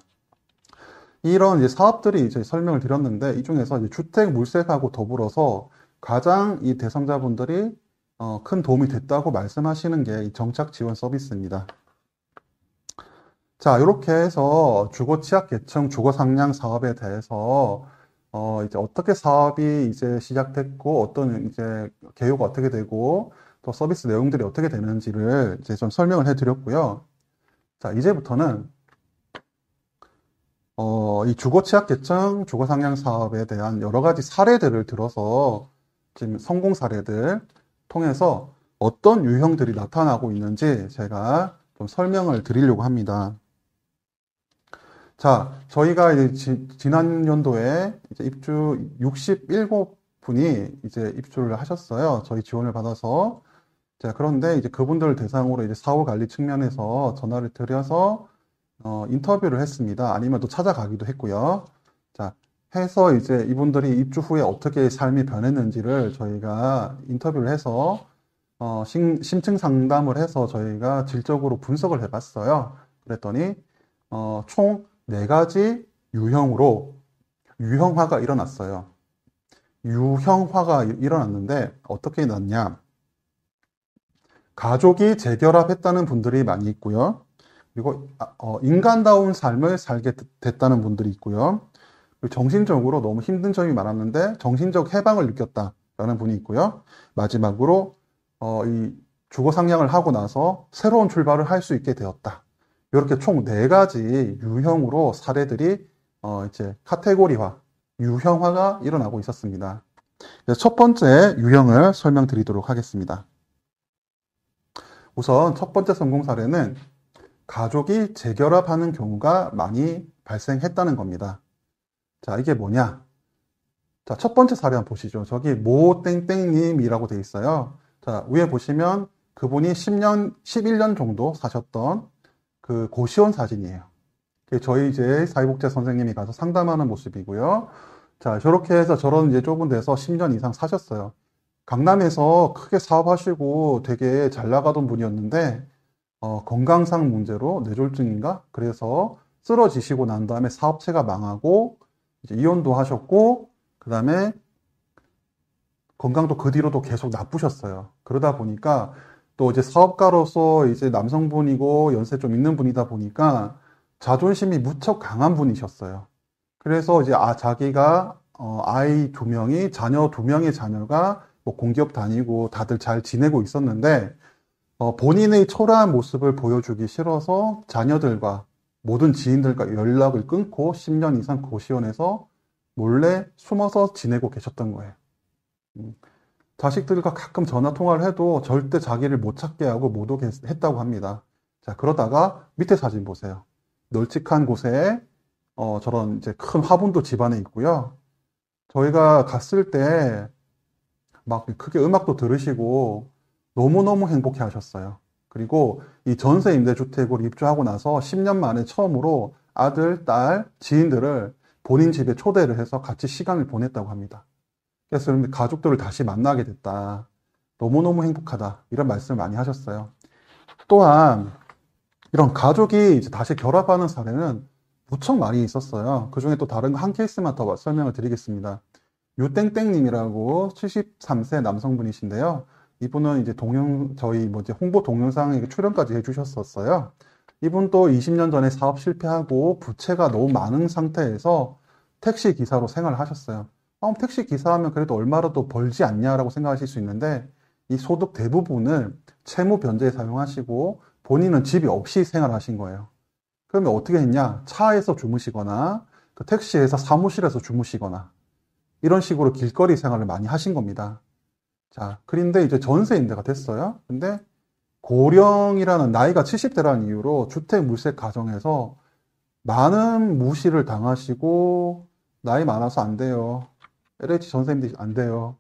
이런 이제 사업들이 이제 설명을 드렸는데 이 중에서 이제 주택 물색하고 더불어서 가장 이 대상자분들이 큰 도움이 됐다고 말씀하시는 게 이 정착 지원 서비스입니다. 자, 이렇게 해서 주거 취약 계층 주거 상향 사업에 대해서 이제 어떻게 사업이 이제 시작됐고 어떤 이제 개요가 어떻게 되고 또 서비스 내용들이 어떻게 되는지를 이제 좀 설명을 해드렸고요. 자, 이제부터는 이 주거 취약 계층 주거 상향 사업에 대한 여러 가지 사례들을 들어서 지금 성공 사례들 통해서 어떤 유형들이 나타나고 있는지 제가 좀 설명을 드리려고 합니다. 자, 저희가 이제 지난 연도에 이제 입주 67분이 이제 입주를 하셨어요. 저희 지원을 받아서. 자, 그런데 이제 그분들 대상으로 이제 사후 관리 측면에서 전화를 드려서 인터뷰를 했습니다. 아니면 또 찾아가기도 했고요. 자, 해서 이제 이분들이 입주 후에 어떻게 삶이 변했는지를 저희가 인터뷰를 해서 심층 상담을 해서 저희가 질적으로 분석을 해봤어요. 그랬더니 총 4가지 유형화가 일어났어요. 유형화가 일어났는데 어떻게 났냐? 가족이 재결합했다는 분들이 많이 있고요. 그리고 인간다운 삶을 살게 됐다는 분들이 있고요. 그리고 정신적으로 너무 힘든 점이 많았는데 정신적 해방을 느꼈다라는 분이 있고요. 마지막으로 이 주거 상향을 하고 나서 새로운 출발을 할 수 있게 되었다. 이렇게 총 4가지 유형으로 사례들이 이제 카테고리화, 유형화가 일어나고 있었습니다. 그래서 첫 번째 유형을 설명드리도록 하겠습니다. 우선 첫 번째 성공 사례는 가족이 재결합하는 경우가 많이 발생했다는 겁니다. 자, 이게 뭐냐? 자, 첫 번째 사례 한번 보시죠. 저기 모땡땡님이라고 되어 있어요. 자, 위에 보시면 그분이 11년 정도 사셨던 그 고시원 사진이에요. 저희 이제 사회복지 선생님이 가서 상담하는 모습이고요. 자, 저렇게 해서 저런 이제 좁은 데서 10년 이상 사셨어요. 강남에서 크게 사업하시고 되게 잘 나가던 분이었는데, 건강상 문제로 뇌졸중인가? 그래서 쓰러지시고 난 다음에 사업체가 망하고, 이제 이혼도 하셨고, 그 다음에 건강도 그 뒤로도 계속 나쁘셨어요. 그러다 보니까 또 이제 사업가로서 이제 남성분이고 연세 좀 있는 분이다 보니까 자존심이 무척 강한 분이셨어요. 그래서 이제 자기가 아이 2명이 자녀 2명의 자녀가 뭐 공기업 다니고 다들 잘 지내고 있었는데 본인의 초라한 모습을 보여주기 싫어서 자녀들과 모든 지인들과 연락을 끊고 10년 이상 고시원에서 몰래 숨어서 지내고 계셨던 거예요. 자식들과 가끔 전화 통화를 해도 절대 자기를 못 찾게 하고 못 오게 했다고 합니다. 자, 그러다가 밑에 사진 보세요. 널찍한 곳에 저런 이제 큰 화분도 집안에 있고요. 저희가 갔을 때 막 크게 음악도 들으시고 너무너무 행복해 하셨어요. 그리고 이 전세 임대주택으로 입주하고 나서 10년 만에 처음으로 아들, 딸, 지인들을 본인 집에 초대를 해서 같이 시간을 보냈다고 합니다. 그래서 가족들을 다시 만나게 됐다. 너무너무 행복하다. 이런 말씀을 많이 하셨어요. 또한 이런 가족이 이제 다시 결합하는 사례는 무척 많이 있었어요. 그 중에 또 다른 한 케이스만 더 설명을 드리겠습니다. 유땡땡님이라고 73세 남성분이신데요. 이분은 이제 저희 이제 홍보 동영상에 출연까지 해주셨었어요. 이분도 20년 전에 사업 실패하고 부채가 너무 많은 상태에서 택시 기사로 생활을 하셨어요. 택시 기사하면 그래도 얼마라도 벌지 않냐라고 생각하실 수 있는데 이 소득 대부분을 채무 변제에 사용하시고 본인은 집이 없이 생활하신 거예요. 그러면 어떻게 했냐? 차에서 주무시거나 그 택시에서 사무실에서 주무시거나 이런 식으로 길거리 생활을 많이 하신 겁니다. 자, 그런데 이제 전세 임대가 됐어요. 근데 고령이라는 나이가 70대라는 이유로 주택 물색 과정에서 많은 무시를 당하시고 나이 많아서 안 돼요. LH 전세 임대 안 돼요.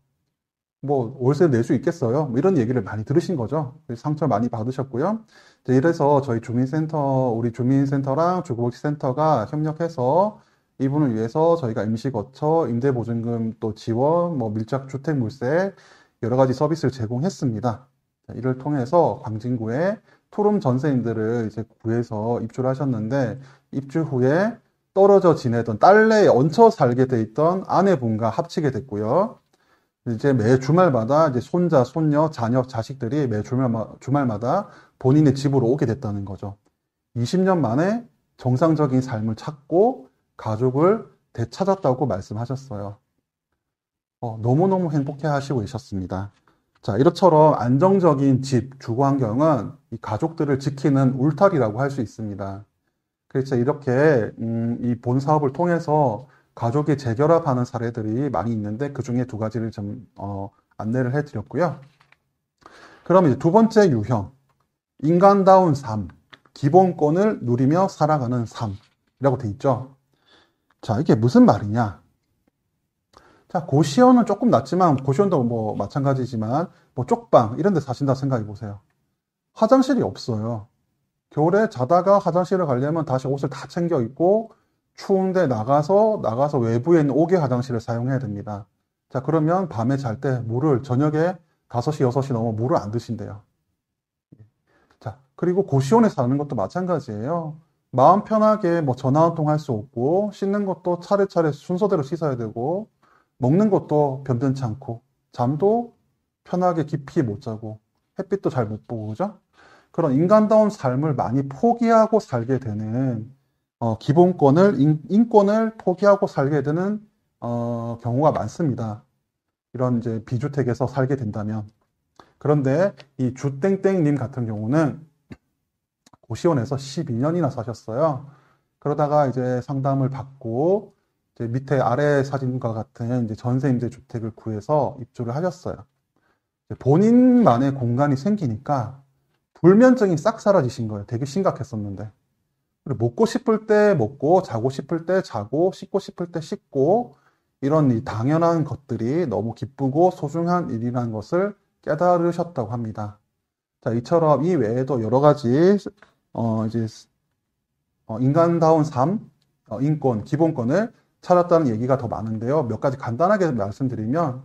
뭐 월세 낼 수 있겠어요? 뭐 이런 얘기를 많이 들으신 거죠. 상처 많이 받으셨고요. 이래서 저희 우리 주민센터랑 주거복지센터가 협력해서 이분을 위해서 저희가 임시거처, 임대보증금 또 지원, 뭐 밀착주택물세 여러 가지 서비스를 제공했습니다. 이를 통해서 광진구에 투룸 전세인들을 이제 구해서 입주를 하셨는데 입주 후에 떨어져 지내던 딸내에 얹혀 살게 돼 있던 아내분과 합치게 됐고요. 이제 매 주말마다 이제 손자, 손녀, 자녀, 자식들이 매 주말마다 본인의 집으로 오게 됐다는 거죠. 20년 만에 정상적인 삶을 찾고 가족을 되찾았다고 말씀하셨어요. 너무너무 행복해 하시고 계셨습니다. 자, 이것처럼 안정적인 집, 주거 환경은 이 가족들을 지키는 울타리라고 할 수 있습니다. 그래서 이렇게 이 본 사업을 통해서 가족이 재결합하는 사례들이 많이 있는데 그 중에 2가지를 좀 안내를 해드렸고요. 그럼 이제 2번째 유형, 인간다운 삶, 기본권을 누리며 살아가는 삶이라고 돼 있죠. 자, 이게 무슨 말이냐? 자, 고시원은 조금 낫지만 고시원도 뭐 마찬가지지만 뭐 쪽방 이런 데 사신다 생각해 보세요. 화장실이 없어요. 겨울에 자다가 화장실을 가려면 다시 옷을 다 챙겨 입고 추운데 나가서 외부에 있는 옥외 화장실을 사용해야 됩니다. 자, 그러면 밤에 잘 때 물을 저녁에 5시, 6시 넘어 물을 안 드신대요. 자, 그리고 고시원에 사는 것도 마찬가지예요. 마음 편하게 뭐 전화 한 통 할 수 없고, 씻는 것도 차례차례 순서대로 씻어야 되고, 먹는 것도 변변치 않고, 잠도 편하게 깊이 못 자고, 햇빛도 잘 못 보고, 그죠? 그런 인간다운 삶을 많이 포기하고 살게 되는, 기본권을, 인권을 포기하고 살게 되는, 경우가 많습니다. 이런 이제 비주택에서 살게 된다면. 그런데 이 주땡땡님 같은 경우는 고시원에서 12년이나 사셨어요. 그러다가 이제 상담을 받고 이제 밑에 아래 사진과 같은 이제 전세 임대 주택을 구해서 입주를 하셨어요. 본인만의 공간이 생기니까 불면증이 싹 사라지신 거예요. 되게 심각했었는데. 그리고 먹고 싶을 때 먹고, 자고 싶을 때 자고, 씻고 싶을 때 씻고, 이런 이 당연한 것들이 너무 기쁘고 소중한 일이라는 것을 깨달으셨다고 합니다. 자, 이처럼 이 외에도 여러 가지 이제 인간다운 삶, 인권, 기본권을 찾았다는 얘기가 더 많은데요. 몇 가지 간단하게 말씀드리면,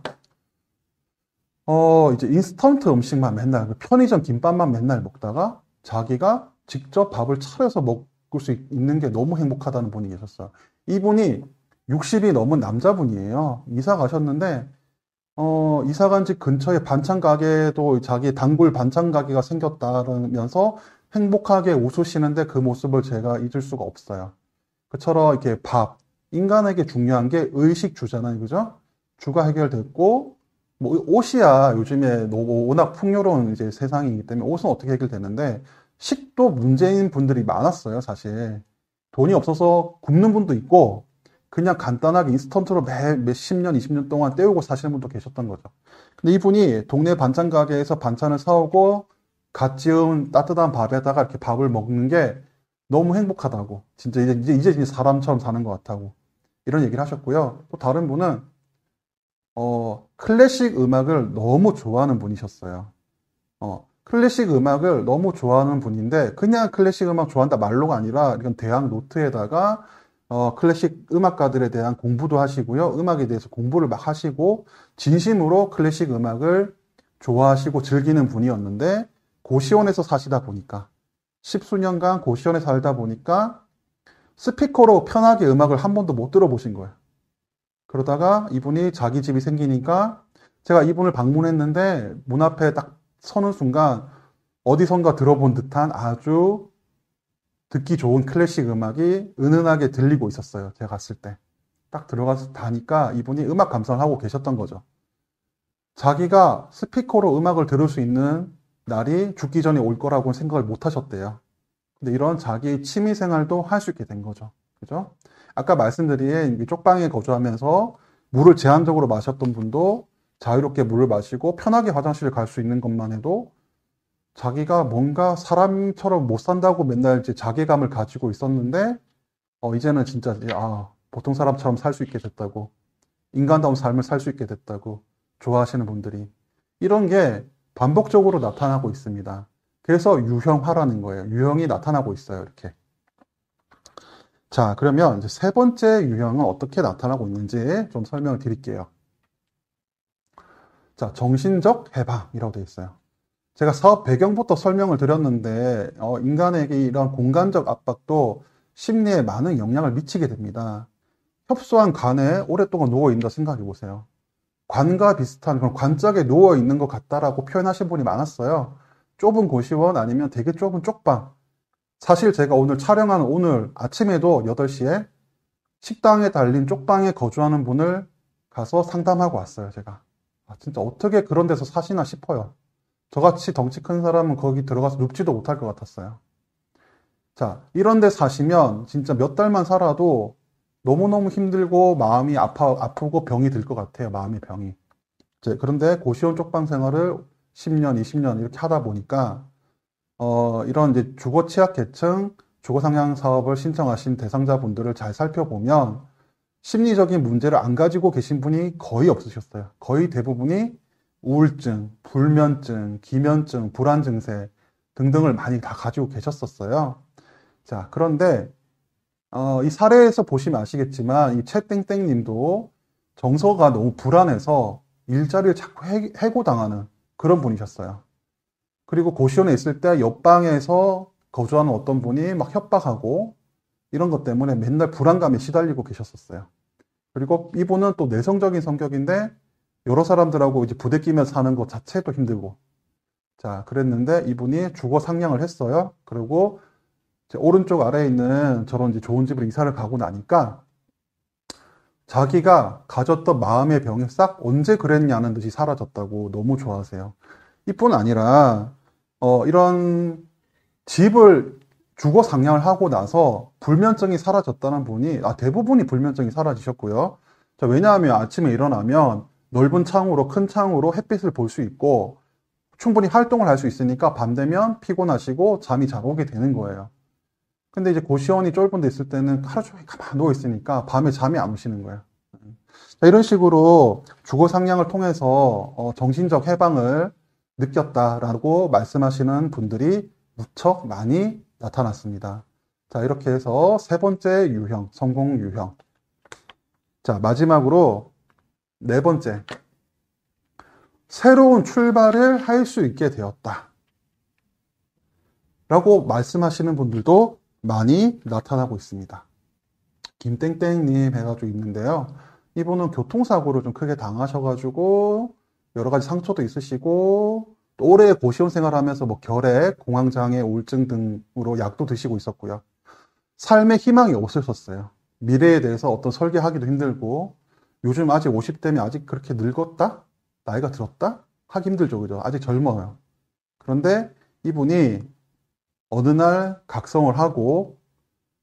이제 인스턴트 음식만 맨날, 편의점 김밥만 맨날 먹다가 자기가 직접 밥을 차려서 먹을 수 있는 게 너무 행복하다는 분이 계셨어요. 이분이 60이 넘은 남자분이에요. 이사 가셨는데, 이사 간 집 근처에 반찬 가게도 자기 단골 반찬 가게가 생겼다면서 행복하게 웃으시는데 그 모습을 제가 잊을 수가 없어요. 그처럼 이렇게 인간에게 중요한 게 의식 주잖아요. 그죠? 주가 해결됐고, 뭐 옷이야 요즘에 워낙 풍요로운 이제 세상이기 때문에 옷은 어떻게 해결되는데 식도 문제인 분들이 많았어요, 사실. 돈이 없어서 굶는 분도 있고 그냥 간단하게 인스턴트로 몇십 년, 20년 동안 때우고 사시는 분도 계셨던 거죠. 근데 이분이 동네 반찬 가게에서 반찬을 사오고 갓 지은 따뜻한 밥에다가 이렇게 밥을 먹는 게 너무 행복하다고. 진짜 이제 사람처럼 사는 것 같다고. 이런 얘기를 하셨고요. 또 다른 분은 클래식 음악을 너무 좋아하는 분이셨어요. 클래식 음악을 너무 좋아하는 분인데, 그냥 클래식 음악 좋아한다 말로가 아니라, 이건 대학 노트에다가, 클래식 음악가들에 대한 공부도 하시고요. 음악에 대해서 공부를 막 하시고, 진심으로 클래식 음악을 좋아하시고 즐기는 분이었는데, 고시원에서 사시다 보니까, 십수년간 고시원에 살다 보니까, 스피커로 편하게 음악을 한 번도 못 들어보신 거예요. 그러다가 이분이 자기 집이 생기니까 제가 이분을 방문했는데 문 앞에 딱 서는 순간 어디선가 들어본 듯한 아주 듣기 좋은 클래식 음악이 은은하게 들리고 있었어요. 제가 갔을 때. 딱 들어가서 다니까 이분이 음악 감상을 하고 계셨던 거죠. 자기가 스피커로 음악을 들을 수 있는 날이 죽기 전에 올 거라고는 생각을 못 하셨대요. 근데 이런 자기 취미 생활도 할 수 있게 된 거죠. 그죠? 아까 말씀드린 쪽방에 거주하면서 물을 제한적으로 마셨던 분도 자유롭게 물을 마시고 편하게 화장실을 갈 수 있는 것만 해도 자기가 뭔가 사람처럼 못 산다고 맨날 이제 자괴감을 가지고 있었는데, 이제는 진짜, 보통 사람처럼 살 수 있게 됐다고, 인간다운 삶을 살 수 있게 됐다고 좋아하시는 분들이. 이런 게 반복적으로 나타나고 있습니다. 그래서 유형화라는 거예요. 유형이 나타나고 있어요, 이렇게. 자, 그러면 이제 세 번째 유형은 어떻게 나타나고 있는지 좀 설명을 드릴게요. 자, 정신적 해방이라고 되어 있어요. 제가 사업 배경부터 설명을 드렸는데, 인간에게 이런 공간적 압박도 심리에 많은 영향을 미치게 됩니다. 협소한 관에 오랫동안 누워있는다 생각해 보세요. 관과 비슷한 그런 관짝에 누워있는 것 같다라고 표현하신 분이 많았어요. 좁은 고시원 아니면 되게 좁은 쪽방. 사실 제가 오늘 촬영하는 오늘 아침에도 8시에 식당에 달린 쪽방에 거주하는 분을 가서 상담하고 왔어요, 제가. 진짜 어떻게 그런 데서 사시나 싶어요. 저같이 덩치 큰 사람은 거기 들어가서 눕지도 못할 것 같았어요. 자, 이런 데 사시면 진짜 몇 달만 살아도 너무너무 힘들고 마음이 아프고 병이 들 것 같아요, 마음의 병이. 그런데 고시원 쪽방 생활을 10년, 20년 이렇게 하다 보니까 이런 이제 주거 취약 계층, 주거 상향 사업을 신청하신 대상자분들을 잘 살펴보면 심리적인 문제를 안 가지고 계신 분이 거의 없으셨어요. 거의 대부분이 우울증, 불면증, 기면증, 불안 증세 등등을 많이 다 가지고 계셨었어요. 자, 그런데 이 사례에서 보시면 아시겠지만 이 채땡땡님도 정서가 너무 불안해서 일자리를 자꾸 해고당하는 그런 분이셨어요. 그리고 고시원에 있을 때 옆방에서 거주하는 어떤 분이 막 협박하고 이런 것 때문에 맨날 불안감에 시달리고 계셨었어요. 그리고 이분은 또 내성적인 성격인데 여러 사람들하고 이제 부대끼며 사는 것 자체도 힘들고. 자, 그랬는데 이분이 주거 상향을 했어요. 그리고 이제 오른쪽 아래에 있는 저런 이제 좋은 집으로 이사를 가고 나니까 자기가 가졌던 마음의 병이 싹 언제 그랬냐는 듯이 사라졌다고 너무 좋아하세요. 이뿐 아니라 이런 집을 주거 상향을 하고 나서 불면증이 사라졌다는 분이 대부분이 불면증이 사라지셨고요. 자, 왜냐하면 아침에 일어나면 넓은 창으로 큰 창으로 햇빛을 볼 수 있고 충분히 활동을 할 수 있으니까 밤 되면 피곤하시고 잠이 잘 오게 되는 거예요. 근데 이제 고시원이 좁은 데 있을 때는 하루 종일 가만 누워 있으니까 밤에 잠이 안 오시는 거예요. 자, 이런 식으로 주거 상향을 통해서 정신적 해방을 느꼈다라고 말씀하시는 분들이 무척 많이 나타났습니다. 자, 이렇게 해서 세 번째 유형, 성공 유형. 자, 마지막으로 네 번째. 새로운 출발을 할 수 있게 되었다. 라고 말씀하시는 분들도 많이 나타나고 있습니다. 김땡땡님 해가지고 있는데요. 이분은 교통사고를 좀 크게 당하셔가지고 여러 가지 상처도 있으시고 또 오래 고시원 생활하면서 뭐 결핵, 공황장애, 우울증 등으로 약도 드시고 있었고요. 삶의 희망이 없으셨어요. 미래에 대해서 어떤 설계하기도 힘들고 요즘 아직 50대면 아직 그렇게 늙었다? 나이가 들었다? 하기 힘들죠. 그죠? 아직 젊어요. 그런데 이분이 어느 날 각성을 하고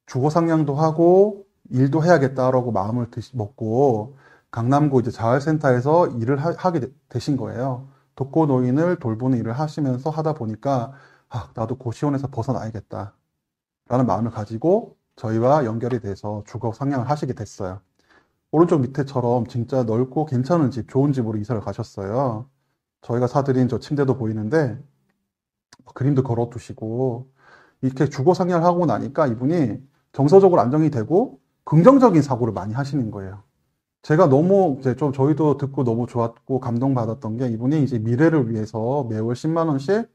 주거 상향도 하고 일도 해야겠다라고 마음을 먹고 강남구 이제 자활센터에서 일을 하게 되신 거예요. 독거 노인을 돌보는 일을 하시면서 하다 보니까 나도 고시원에서 벗어나야겠다 라는 마음을 가지고 저희와 연결이 돼서 주거 상향을 하시게 됐어요. 오른쪽 밑에처럼 진짜 넓고 괜찮은 집, 좋은 집으로 이사를 가셨어요. 저희가 사드린 저 침대도 보이는데 그림도 걸어두시고 이렇게 주거 상향을 하고 나니까 이분이 정서적으로 안정이 되고 긍정적인 사고를 많이 하시는 거예요. 제가 너무 이제 좀 저희도 듣고 너무 좋았고 감동받았던 게 이분이 이제 미래를 위해서 매월 10만 원씩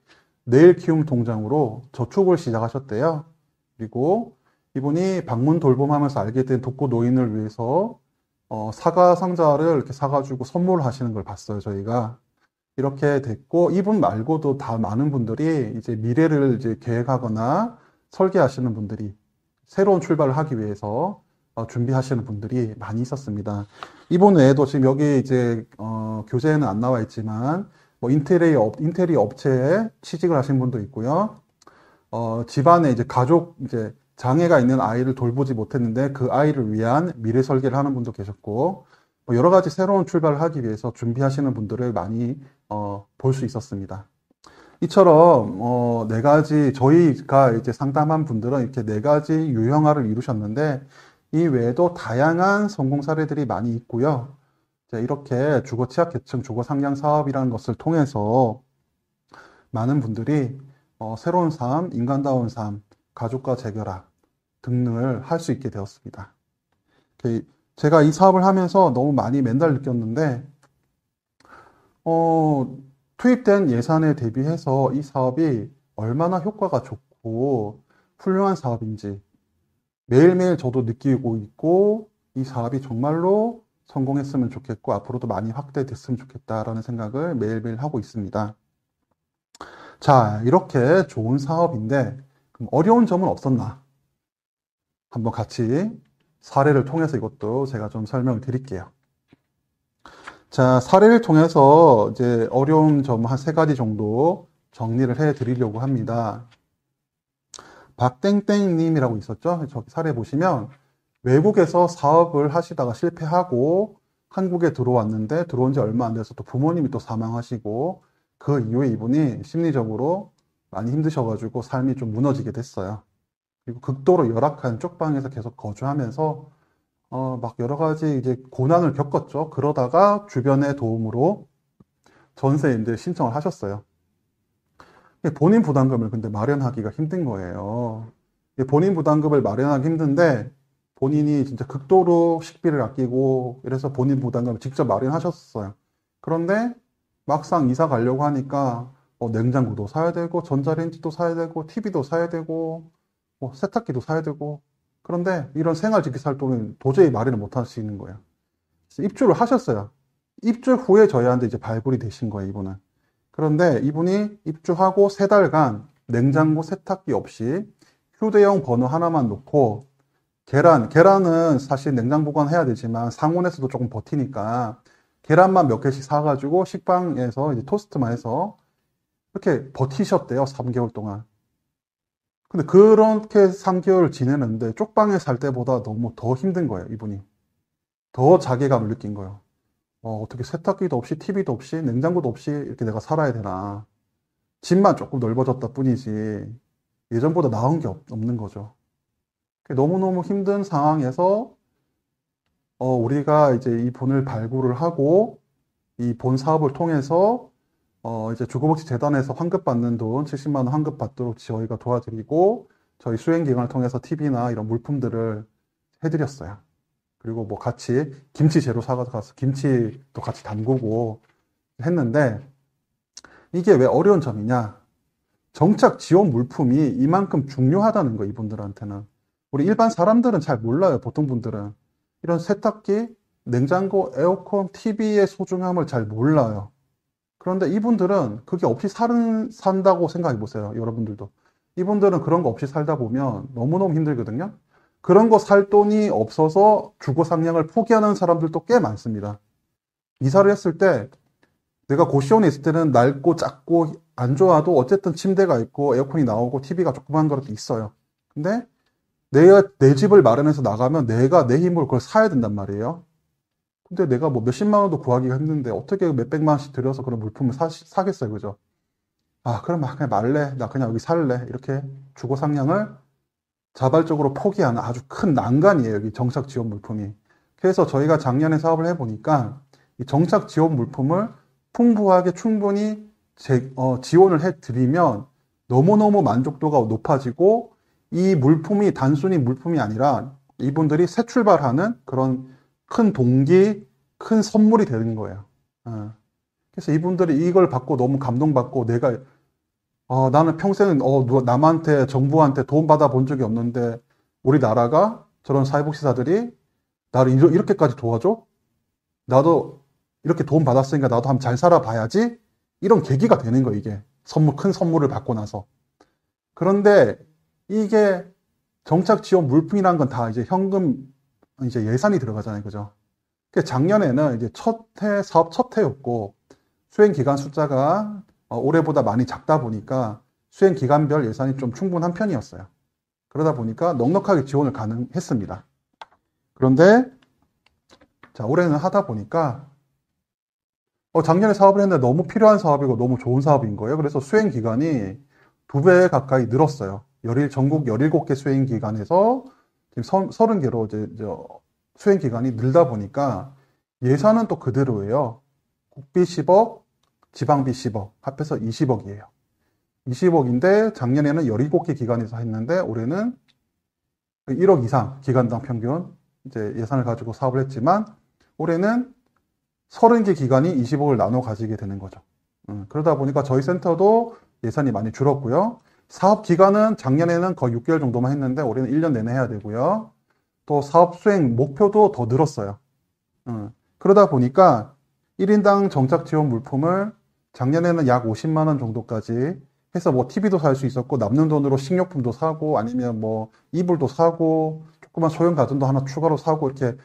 내일 키움 통장으로 저축을 시작하셨대요. 그리고 이분이 방문 돌봄하면서 알게 된 독거 노인을 위해서 사과 상자를 이렇게 사가지고 선물을 하시는 걸 봤어요, 저희가. 이렇게 됐고, 이분 말고도 다 많은 분들이 이제 미래를 이제 계획하거나 설계하시는 분들이 새로운 출발을 하기 위해서 준비하시는 분들이 많이 있었습니다. 이분 외에도 지금 여기 이제 교재에는 안 나와 있지만 뭐 인테리어 업체에 취직을 하신 분도 있고요. 집안에 이제 가족 이제 장애가 있는 아이를 돌보지 못했는데 그 아이를 위한 미래 설계를 하는 분도 계셨고 뭐 여러 가지 새로운 출발을 하기 위해서 준비하시는 분들을 많이 볼 수 있었습니다. 이처럼 네 가지 저희가 이제 상담한 분들은 이렇게 네 가지 유형화를 이루셨는데 이 외에도 다양한 성공 사례들이 많이 있고요. 이렇게 주거 취약 계층 주거 상향 사업이라는 것을 통해서 많은 분들이 새로운 삶, 인간다운 삶, 가족과 재결합 등을 할 수 있게 되었습니다. 제가 이 사업을 하면서 너무 많이 맨날 느꼈는데 투입된 예산에 대비해서 이 사업이 얼마나 효과가 좋고 훌륭한 사업인지 매일매일 저도 느끼고 있고 이 사업이 정말로 성공했으면 좋겠고 앞으로도 많이 확대됐으면 좋겠다라는 생각을 매일매일 하고 있습니다. 자, 이렇게 좋은 사업인데 그럼 어려운 점은 없었나? 한번 같이 사례를 통해서 이것도 제가 좀 설명을 드릴게요. 자, 사례를 통해서 이제 어려운 점 한 세 가지 정도 정리를 해 드리려고 합니다. 박땡땡님이라고 있었죠? 저기 사례 보시면 외국에서 사업을 하시다가 실패하고 한국에 들어왔는데 들어온 지 얼마 안 돼서 또 부모님이 또 사망하시고 그 이후에 이분이 심리적으로 많이 힘드셔가지고 삶이 좀 무너지게 됐어요. 그리고 극도로 열악한 쪽방에서 계속 거주하면서 막 여러 가지 이제 고난을 겪었죠. 그러다가 주변의 도움으로 전세인데 신청을 하셨어요. 본인 부담금을 근데 마련하기가 힘든 거예요. 본인 부담금을 마련하기 힘든데 본인이 진짜 극도로 식비를 아끼고 이래서 본인 부담금을 직접 마련하셨어요. 그런데 막상 이사 가려고 하니까 냉장고도 사야 되고 전자레인지도 사야 되고 TV도 사야 되고 세탁기도 사야 되고 그런데 이런 생활지기 살 돈은 도저히 마련을 못 하시는 거예요. 그래서 입주를 하셨어요. 입주 후에 저희한테 이제 발굴이 되신 거예요, 이분은. 그런데 이분이 입주하고 3달간 냉장고 세탁기 없이 휴대용 버너 하나만 놓고 계란은 사실 냉장 보관해야 되지만 상온에서도 조금 버티니까 계란만 몇 개씩 사가지고 식빵에서 이제 토스트만 해서 이렇게 버티셨대요, 3개월 동안. 근데 그렇게 3개월 지내는데 쪽방에 살 때보다 너무 더 힘든 거예요, 이분이. 더 자괴감을 느낀 거예요. 어떻게 세탁기도 없이 TV도 없이 냉장고도 없이 이렇게 내가 살아야 되나. 집만 조금 넓어졌다 뿐이지 예전보다 나은 게 없는 거죠. 너무너무 힘든 상황에서 우리가 이제 이 본을 발굴을 하고 이 본 사업을 통해서 이제 주거복지재단에서 환급받는 돈 70만 원 환급받도록 저희가 도와드리고 저희 수행기관을 통해서 TV나 이런 물품들을 해드렸어요. 그리고 뭐 같이 김치 재료 사가서 김치도 같이 담그고 했는데 이게 왜 어려운 점이냐? 정착 지원 물품이 이만큼 중요하다는 거, 이분들한테는. 우리 일반 사람들은 잘 몰라요, 보통 분들은. 이런 세탁기, 냉장고, 에어컨, TV의 소중함을 잘 몰라요. 그런데 이분들은 그게 없이 산다고 생각해 보세요, 여러분들도. 이분들은 그런 거 없이 살다 보면 너무너무 힘들거든요. 그런 거 살 돈이 없어서 주거 상향을 포기하는 사람들도 꽤 많습니다. 이사를 했을 때 내가 고시원에 있을 때는 낡고 작고 안 좋아도 어쨌든 침대가 있고 에어컨이 나오고 TV가 조그만 거라도 있어요. 근데 내 집을 마련해서 나가면 내가 내 힘으로 그걸 사야 된단 말이에요. 근데 내가 뭐 몇십만 원도 구하기가 힘든데 어떻게 몇백만 원씩 들여서 그런 물품을 사겠어요, 그죠? 그럼 그냥 말래. 나 그냥 여기 살래. 이렇게 주거 상향을 자발적으로 포기하는 아주 큰 난간이에요, 여기 정착 지원 물품이. 그래서 저희가 작년에 사업을 해보니까 이 정착 지원 물품을 풍부하게 충분히 지원을 해드리면 너무너무 만족도가 높아지고 이 물품이 단순히 물품이 아니라 이분들이 새 출발하는 그런 큰 동기, 큰 선물이 되는 거예요. 그래서 이분들이 이걸 받고 너무 감동받고 나는 평생 남한테 정부한테 도움 받아 본 적이 없는데 우리나라가 저런 사회복지사들이 나를 이렇게까지 도와줘? 나도 이렇게 도움 받았으니까 나도 한번 잘 살아봐야지. 이런 계기가 되는 거예요, 이게. 큰 선물을 받고 나서. 그런데 이게 정착 지원 물품이라는 건 다 이제 현금, 이제 예산이 들어가잖아요, 그죠? 작년에는 이제 사업 첫 해였고, 수행 기간 숫자가 올해보다 많이 작다 보니까 수행 기간별 예산이 좀 충분한 편이었어요. 그러다 보니까 넉넉하게 지원을 가능했습니다. 그런데, 자, 올해는 하다 보니까 작년에 사업을 했는데 너무 필요한 사업이고 너무 좋은 사업인 거예요. 그래서 수행 기간이 2배 가까이 늘었어요. 전국 17개 수행 기간에서 지금 30개로 이제 수행 기간이 늘다 보니까 예산은 또 그대로예요. 국비 10억, 지방비 10억, 합해서 20억이에요. 20억인데 작년에는 17개 기관에서 했는데 올해는 1억 이상 기간당 평균 이제 예산을 가지고 사업을 했지만 올해는 30개 기관이 20억을 나눠 가지게 되는 거죠. 그러다 보니까 저희 센터도 예산이 많이 줄었고요. 사업 기간은 작년에는 거의 6개월 정도만 했는데 올해는 1년 내내 해야 되고요. 또 사업 수행 목표도 더 늘었어요. 그러다 보니까 1인당 정착 지원 물품을 작년에는 약 50만 원 정도까지 해서 뭐 TV도 살 수 있었고 남는 돈으로 식료품도 사고 아니면 뭐 이불도 사고 조그만 소형 가전도 하나 추가로 사고 이렇게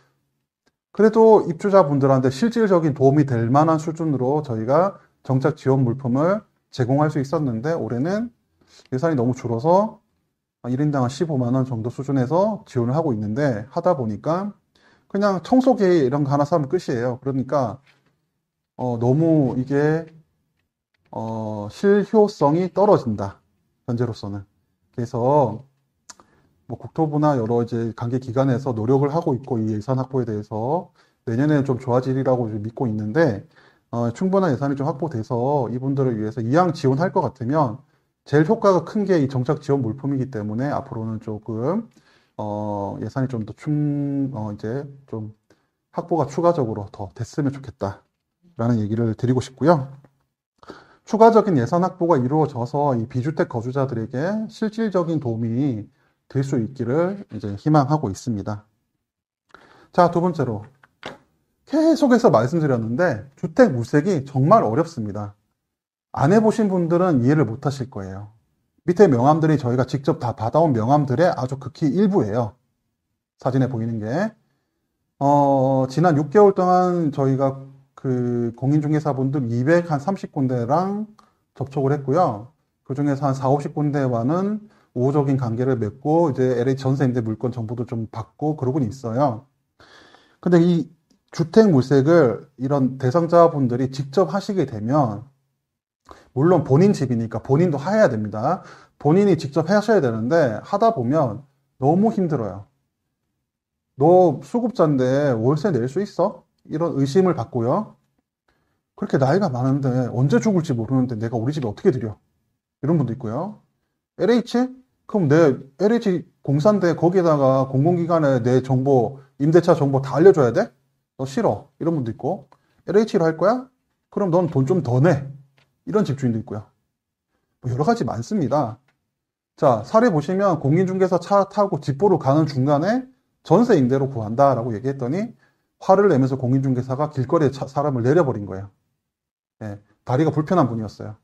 그래도 입주자분들한테 실질적인 도움이 될 만한 수준으로 저희가 정착 지원 물품을 제공할 수 있었는데 올해는 예산이 너무 줄어서 1인당 한 15만 원 정도 수준에서 지원을 하고 있는데 하다 보니까 그냥 청소기 이런 거 하나 사면 끝이에요. 그러니까 너무 이게 실효성이 떨어진다. 현재로서는. 그래서 뭐 국토부나 여러 이제 관계 기관에서 노력을 하고 있고 이 예산 확보에 대해서 내년에는 좀 좋아지리라고 믿고 있는데 충분한 예산이 좀 확보돼서 이분들을 위해서 이왕 지원할 것 같으면 제일 효과가 큰 게 이 정착 지원 물품이기 때문에 앞으로는 조금 예산이 좀 더 이제 좀 확보가 추가적으로 더 됐으면 좋겠다라는 얘기를 드리고 싶고요. 추가적인 예산 확보가 이루어져서 이 비주택 거주자들에게 실질적인 도움이 될 수 있기를 이제 희망하고 있습니다. 자, 두 번째로 계속해서 말씀드렸는데 주택 물색이 정말 어렵습니다. 안 해보신 분들은 이해를 못 하실 거예요. 밑에 명함들이 저희가 직접 다 받아온 명함들의 아주 극히 일부예요. 사진에 보이는 게. 지난 6개월 동안 저희가 그 공인중개사분들 230군데랑 접촉을 했고요. 그 중에서 한 4, 50군데와는 우호적인 관계를 맺고 이제 LH 전세임대 물건 정보도 좀 받고 그러고는 있어요. 근데 이 주택 물색을 이런 대상자분들이 직접 하시게 되면 물론 본인 집이니까 본인도 해야 됩니다. 본인이 직접 하셔야 되는데 하다 보면 너무 힘들어요. 너 수급자인데 월세 낼 수 있어? 이런 의심을 받고요. 그렇게 나이가 많은데 언제 죽을지 모르는데 내가 우리 집에 어떻게 드려? 이런 분도 있고요. LH? 그럼 내 LH 공사인데 거기에다가 공공기관에 내 정보, 임대차 정보 다 알려줘야 돼? 너 싫어. 이런 분도 있고. LH로 할 거야? 그럼 넌 돈 좀 더 내. 이런 집주인도 있고요. 뭐 여러 가지 많습니다. 자, 사례 보시면 공인중개사 차 타고 집 보러 가는 중간에 전세 임대로 구한다라고 얘기했더니 화를 내면서 공인중개사가 길거리에 사람을 내려버린 거예요. 예, 다리가 불편한 분이었어요.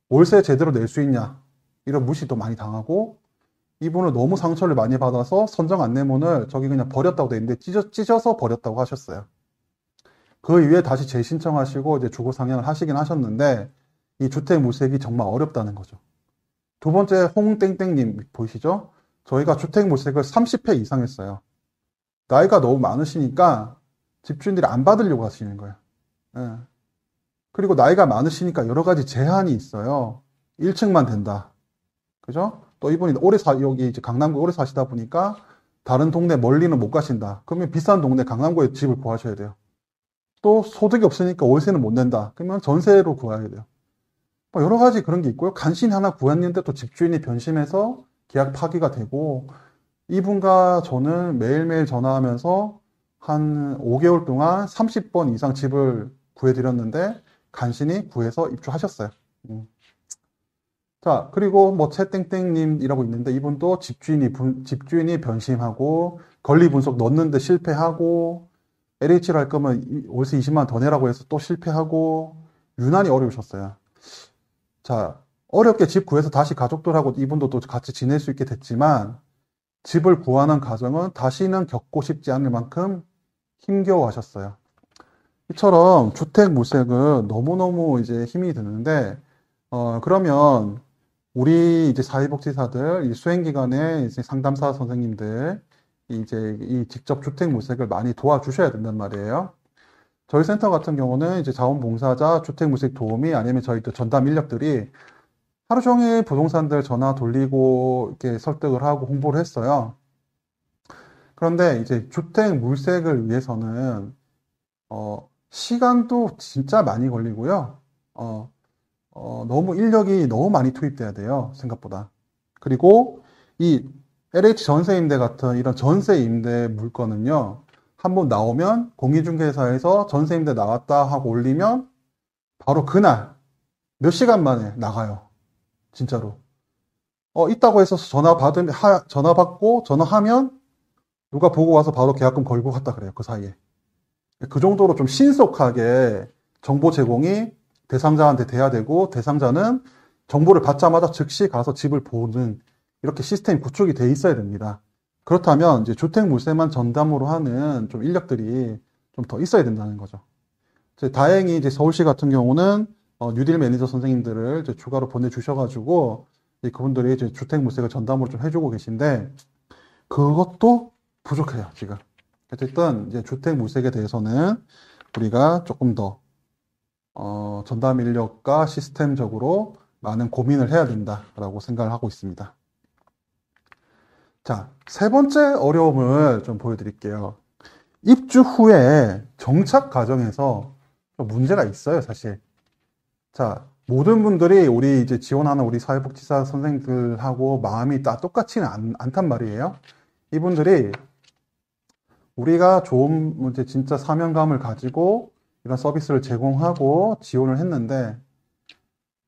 월세 제대로 낼 수 있냐? 이런 무시도 많이 당하고 이분은 너무 상처를 많이 받아서 선정 안내문을 저기 그냥 버렸다고 돼 있는데 찢어서 버렸다고 하셨어요. 그 이후에 다시 재신청하시고 이제 주거 상향을 하시긴 하셨는데 이 주택 물색이 정말 어렵다는 거죠. 두 번째 홍땡땡님 보이시죠? 저희가 주택 물색을 30회 이상 했어요. 나이가 너무 많으시니까 집주인들이 안 받으려고 하시는 거예요. 예. 그리고 나이가 많으시니까 여러 가지 제한이 있어요. 1층만 된다. 그죠? 또 이분이 여기 이제 강남구에 오래 사시다 보니까 다른 동네 멀리는 못 가신다. 그러면 비싼 동네 강남구에 집을 구하셔야 돼요. 또 소득이 없으니까 월세는 못 낸다. 그러면 전세로 구해야 돼요. 뭐 여러 가지 그런 게 있고요. 간신히 하나 구했는데 또 집주인이 변심해서 계약 파기가 되고 이분과 저는 매일매일 전화하면서 한 5개월 동안 30번 이상 집을 구해드렸는데 간신히 구해서 입주하셨어요. 자, 그리고 뭐 채땡땡님이라고 있는데 이분도 집주인이 변심하고 권리 분석 넣었는데 실패하고 LH를 할 거면 월세 20만 원 더 내라고 해서 또 실패하고 유난히 어려우셨어요. 자, 어렵게 집 구해서 다시 가족들하고 이분도 또 같이 지낼 수 있게 됐지만 집을 구하는 과정은 다시는 겪고 싶지 않을 만큼 힘겨워하셨어요. 이처럼 주택 물색은 너무너무 이제 힘이 드는데 그러면 우리 이제 사회복지사들, 이 수행기관의 이제 상담사 선생님들 이제 이 직접 주택 물색을 많이 도와주셔야 된단 말이에요. 저희 센터 같은 경우는 이제 자원봉사자, 주택 물색 도우미 아니면 저희 또 전담 인력들이 하루 종일 부동산들 전화 돌리고 이렇게 설득을 하고 홍보를 했어요. 그런데 이제 주택 물색을 위해서는 시간도 진짜 많이 걸리고요. 너무 인력이 너무 많이 투입돼야 돼요. 생각보다. 그리고 이 LH 전세임대 같은 이런 전세임대 물건은요. 한번 나오면 공인중개사에서 전세임대 나왔다 하고 올리면 바로 그날 몇 시간 만에 나가요. 진짜로. 있다고 해서 전화 받고 전화하면 누가 보고 와서 바로 계약금 걸고 갔다 그래요. 그 사이에. 그 정도로 좀 신속하게 정보 제공이 대상자한테 돼야 되고 대상자는 정보를 받자마자 즉시 가서 집을 보는 이렇게 시스템이 구축이 돼 있어야 됩니다. 그렇다면 이제 주택 물세만 전담으로 하는 좀 인력들이 좀 더 있어야 된다는 거죠. 다행히 이제 서울시 같은 경우는 뉴딜 매니저 선생님들을 이제 추가로 보내주셔가지고 그분들이 이제 주택 물색을 전담으로 좀 해주고 계신데 그것도 부족해요 지금. 어쨌든 이제 주택 물색에 대해서는 우리가 조금 더 전담 인력과 시스템적으로 많은 고민을 해야 된다라고 생각을 하고 있습니다. 자, 세 번째 어려움을 좀 보여드릴게요. 입주 후에 정착 과정에서 좀 문제가 있어요, 사실. 자, 모든 분들이 우리 이제 지원하는 우리 사회복지사 선생님들하고 마음이 다 똑같지는 않단 말이에요. 이분들이 우리가 좋은 이제 진짜 사명감을 가지고 이런 서비스를 제공하고 지원을 했는데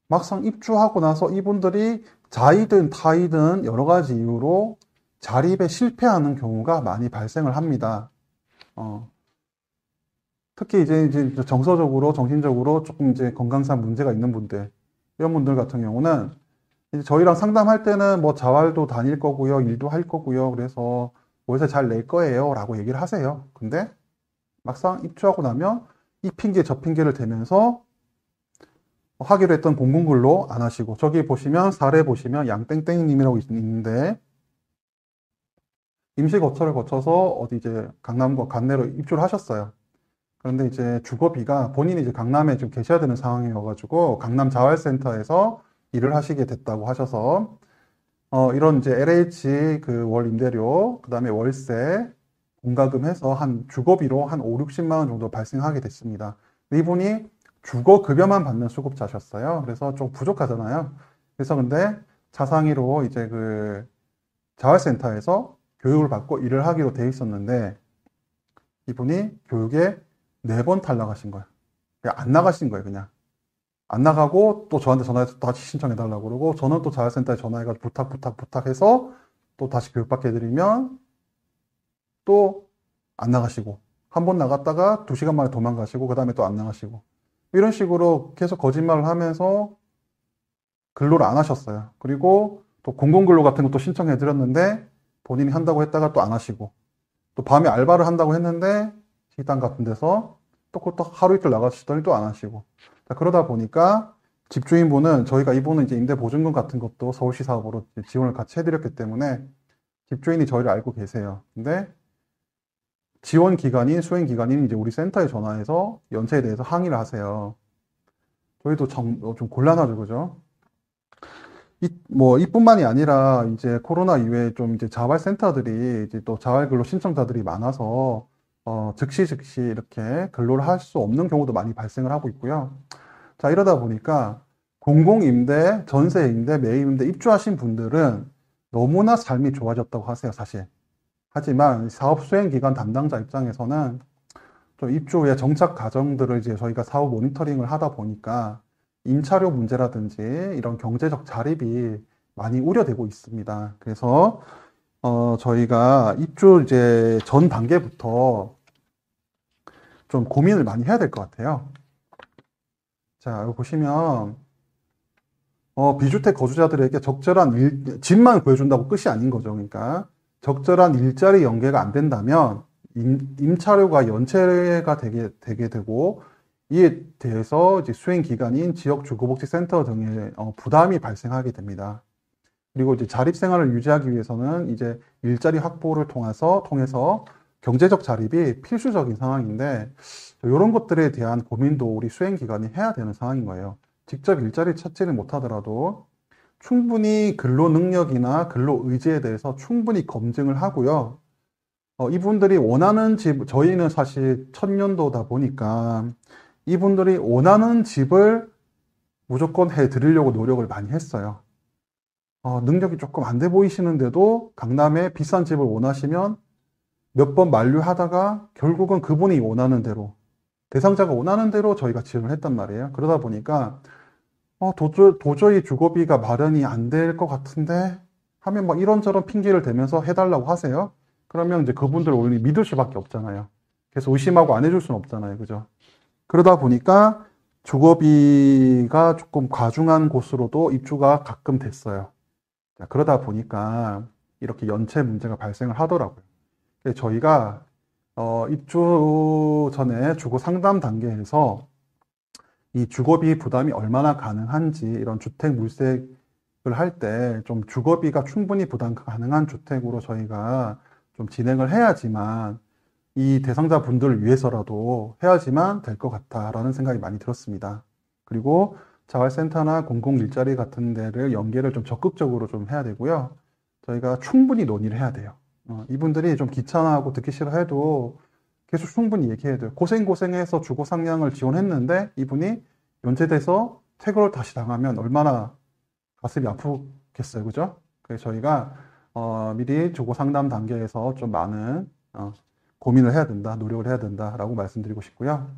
막상 입주하고 나서 이분들이 자이든 타이든 여러 가지 이유로 자립에 실패하는 경우가 많이 발생을 합니다. 특히 이제 정서적으로, 정신적으로 조금 이제 건강상 문제가 있는 분들, 이런 분들 같은 경우는 이제 저희랑 상담할 때는 뭐 자활도 다닐 거고요, 일도 할 거고요, 그래서 월세 잘 낼 거예요, 라고 얘기를 하세요. 근데 막상 입주하고 나면 이 핑계 저 핑계를 대면서 하기로 했던 공공근로 안 하시고, 저기 보시면 사례 보시면 양땡땡님이라고 있는데 임시거처를 거쳐서 어디 이제 강남과 관내로 입주를 하셨어요. 그런데 이제 주거비가 본인이 이제 강남에 좀 계셔야 되는 상황이어가지고 강남 자활센터에서 일을 하시게 됐다고 하셔서 이런 이제 LH 그 월 임대료, 그 다음에 월세, 공과금 해서 한 주거비로 한 5, 60만 원 정도 발생하게 됐습니다. 이분이 주거급여만 받는 수급자셨어요. 그래서 좀 부족하잖아요. 그래서 근데 자상히로 이제 그 자활센터에서 교육을 받고 일을 하기로 돼 있었는데 이분이 교육에 4번 탈락하신 거예요. 그냥 안 나가신 거예요, 그냥. 안 나가고 또 저한테 전화해서 다시 신청해달라고 그러고 저는 또 자활센터에 전화해가지고 부탁해서 또 다시 교육받게 해드리면 또 안 나가시고 한 번 나갔다가 2시간 만에 도망가시고 그 다음에 또 안 나가시고 이런 식으로 계속 거짓말을 하면서 근로를 안 하셨어요. 그리고 또 공공근로 같은 것도 신청해드렸는데 본인이 한다고 했다가 또 안 하시고 또 밤에 알바를 한다고 했는데 식당 같은 데서 또 그것도 하루 이틀 나가시더니 또 안 하시고 자, 그러다 보니까 집주인분은 저희가 이분은 이제 임대보증금 같은 것도 서울시 사업으로 지원을 같이 해드렸기 때문에 집주인이 저희를 알고 계세요. 근데 지원 기관인 수행 기관인 이제 우리 센터에 전화해서 연체에 대해서 항의를 하세요. 저희도 좀 곤란하죠, 그죠? 이뿐만이 아니라 이제 코로나 이후에 좀 이제 자활센터들이 이제 또 자활근로 신청자들이 많아서 즉시 이렇게 근로를 할 수 없는 경우도 많이 발생을 하고 있고요. 자, 이러다 보니까 공공임대, 전세임대, 매입임대 입주하신 분들은 너무나 삶이 좋아졌다고 하세요, 사실. 하지만 사업 수행기관 담당자 입장에서는 좀 입주 후에 정착 과정들을 이제 저희가 사업 모니터링을 하다 보니까 임차료 문제라든지 이런 경제적 자립이 많이 우려되고 있습니다. 그래서 저희가 입주 이제 전 단계부터 좀 고민을 많이 해야 될 것 같아요. 자, 여기 보시면 비주택 거주자들에게 적절한 집만 구해준다고 끝이 아닌 거죠. 그러니까 적절한 일자리 연계가 안 된다면 임차료가 연체가 되게 되고 이에 대해서 이제 수행 기관인 지역주거복지센터 등의 부담이 발생하게 됩니다. 그리고 이제 자립생활을 유지하기 위해서는 이제 일자리 확보를 통해서 경제적 자립이 필수적인 상황인데 이런 것들에 대한 고민도 우리 수행기관이 해야 되는 상황인 거예요. 직접 일자리 찾지를 못하더라도 충분히 근로 능력이나 근로 의지에 대해서 충분히 검증을 하고요. 이분들이 원하는 집, 저희는 사실 천년도다 보니까 이분들이 원하는 집을 무조건 해드리려고 노력을 많이 했어요. 능력이 조금 안 돼 보이시는데도 강남에 비싼 집을 원하시면 몇 번 만류하다가 결국은 그분이 원하는 대로, 대상자가 원하는 대로 저희가 지원을 했단 말이에요. 그러다 보니까 도저히 주거비가 마련이 안 될 것 같은데 하면 막 이런저런 핑계를 대면서 해달라고 하세요. 그러면 이제 그분들을 오히려 믿을 수밖에 없잖아요. 그래서 의심하고 안 해줄 수는 없잖아요. 그죠? 그러다 보니까 주거비가 조금 과중한 곳으로도 입주가 가끔 됐어요. 자, 그러다 보니까 이렇게 연체 문제가 발생을 하더라고요. 저희가 입주 전에 주거 상담 단계에서 이 주거비 부담이 얼마나 가능한지 이런 주택 물색을 할 때 좀 주거비가 충분히 부담 가능한 주택으로 저희가 좀 진행을 해야지만 이 대상자 분들을 위해서라도 해야지만 될 것 같다라는 생각이 많이 들었습니다. 그리고 자활센터나 공공 일자리 같은 데를 연계를 좀 적극적으로 좀 해야 되고요. 저희가 충분히 논의를 해야 돼요. 이분들이 좀 귀찮아하고 듣기 싫어해도 계속 충분히 얘기해야 돼요. 고생해서 주거 상향을 지원했는데 이분이 연체돼서 퇴거를 다시 당하면 얼마나 가슴이 아프겠어요. 그죠? 그래서 저희가 미리 주거 상담 단계에서 좀 많은 고민을 해야 된다, 노력을 해야 된다라고 말씀드리고 싶고요.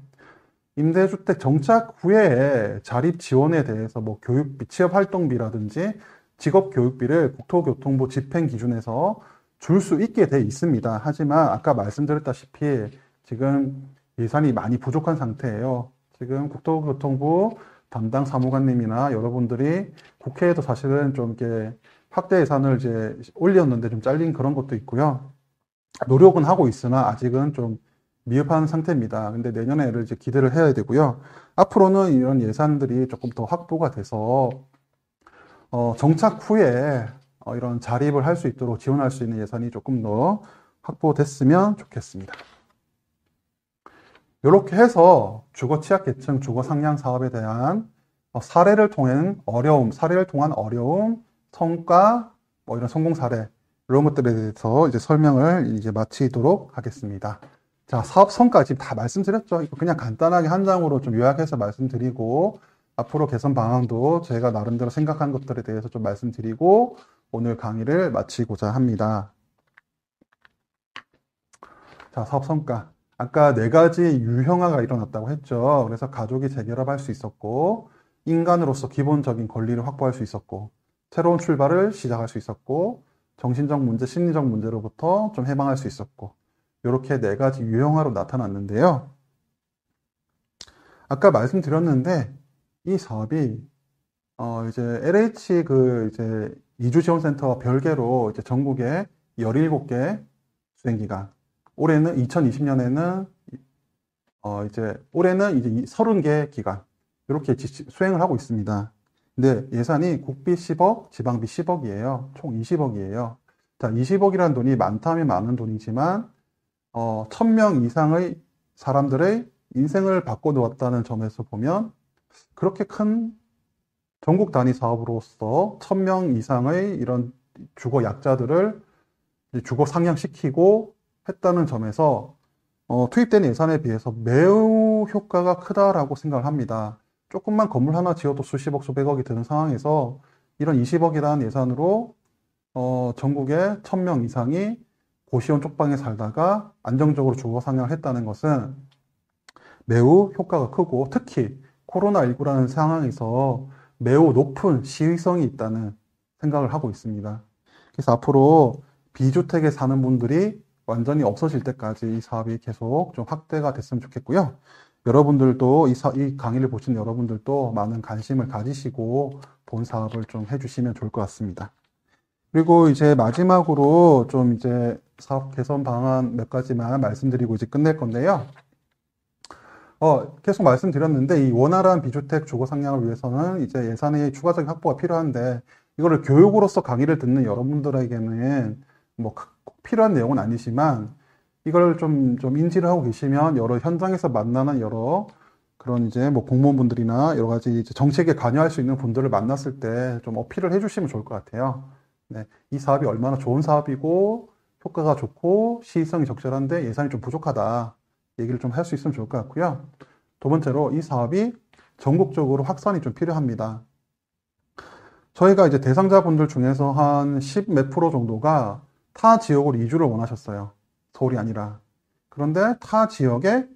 임대주택 정착 후에 자립 지원에 대해서 뭐 교육비, 취업활동비라든지 직업교육비를 국토교통부 집행 기준에서 줄 수 있게 돼 있습니다. 하지만 아까 말씀드렸다시피 지금 예산이 많이 부족한 상태예요. 지금 국토교통부 담당 사무관님이나 여러분들이 국회에도 사실은 좀 이렇게 확대 예산을 이제 올렸는데 좀 잘린 그런 것도 있고요. 노력은 하고 있으나 아직은 좀 미흡한 상태입니다. 근데 내년에를 이제 기대를 해야 되고요. 앞으로는 이런 예산들이 조금 더 확보가 돼서 정착 후에 이런 자립을 할 수 있도록 지원할 수 있는 예산이 조금 더 확보됐으면 좋겠습니다. 이렇게 해서 주거 취약계층 주거 상향 사업에 대한 사례를 통한 어려움, 성과, 뭐 이런 성공 사례, 이런 것들에 대해서 이제 설명을 이제 마치도록 하겠습니다. 자, 사업 성과 지금 다 말씀드렸죠? 이거 그냥 간단하게 한 장으로 좀 요약해서 말씀드리고, 앞으로 개선 방안도 제가 나름대로 생각한 것들에 대해서 좀 말씀드리고, 오늘 강의를 마치고자 합니다. 자, 사업 성과. 아까 4가지 유형화가 일어났다고 했죠. 그래서 가족이 재결합할 수 있었고, 인간으로서 기본적인 권리를 확보할 수 있었고, 새로운 출발을 시작할 수 있었고, 정신적 문제, 심리적 문제로부터 좀 해방할 수 있었고, 이렇게 4가지 유형화로 나타났는데요. 아까 말씀드렸는데, 이 사업이, 이제 LH 이제 이주지원센터와 별개로 이제 전국에 17개 수행기관, 올해는 2020년에는 올해는 이제 30개 기관 이렇게 수행을 하고 있습니다. 근데 예산이 국비 10억, 지방비 10억이에요. 총 20억이에요. 자, 20억이라는 돈이 많다면 많은 돈이지만 1000명 이상의 사람들의 인생을 바꿔놓았다는 점에서 보면 그렇게 큰 전국 단위 사업으로서 1000명 이상의 이런 주거 약자들을 주거 상향시키고 했다는 점에서 투입된 예산에 비해서 매우 효과가 크다라고 생각을 합니다. 조금만 건물 하나 지어도 수십억, 수백억이 드는 상황에서 이런 20억이라는 예산으로 전국에 1000명 이상이 고시원 쪽방에 살다가 안정적으로 주거 상향을 했다는 것은 매우 효과가 크고 특히 코로나19라는 상황에서 매우 높은 시의성이 있다는 생각을 하고 있습니다. 그래서 앞으로 비주택에 사는 분들이 완전히 없어질 때까지 이 사업이 계속 좀 확대가 됐으면 좋겠고요. 여러분들도 이 강의를 보신 여러분들도 많은 관심을 가지시고 본 사업을 좀 해주시면 좋을 것 같습니다. 그리고 이제 마지막으로 좀 이제 사업 개선 방안 몇 가지만 말씀드리고 이제 끝낼 건데요. 계속 말씀드렸는데 이 원활한 비주택 주거 상향을 위해서는 이제 예산의 추가적인 확보가 필요한데 이거를 교육으로서 강의를 듣는 여러분들에게는 뭐 꼭 필요한 내용은 아니지만 이걸 좀 인지를 하고 계시면 여러 현장에서 만나는 여러 그런 이제 뭐 공무원분들이나 여러 가지 이제 정책에 관여할 수 있는 분들을 만났을 때 좀 어필을 해주시면 좋을 것 같아요. 네, 이 사업이 얼마나 좋은 사업이고 효과가 좋고 시의성이 적절한데 예산이 좀 부족하다 얘기를 좀 할 수 있으면 좋을 것 같고요. 두 번째로 이 사업이 전국적으로 확산이 좀 필요합니다. 저희가 이제 대상자분들 중에서 한 10 몇 프로 정도가 타 지역으로 이주를 원하셨어요. 서울이 아니라. 그런데 타 지역에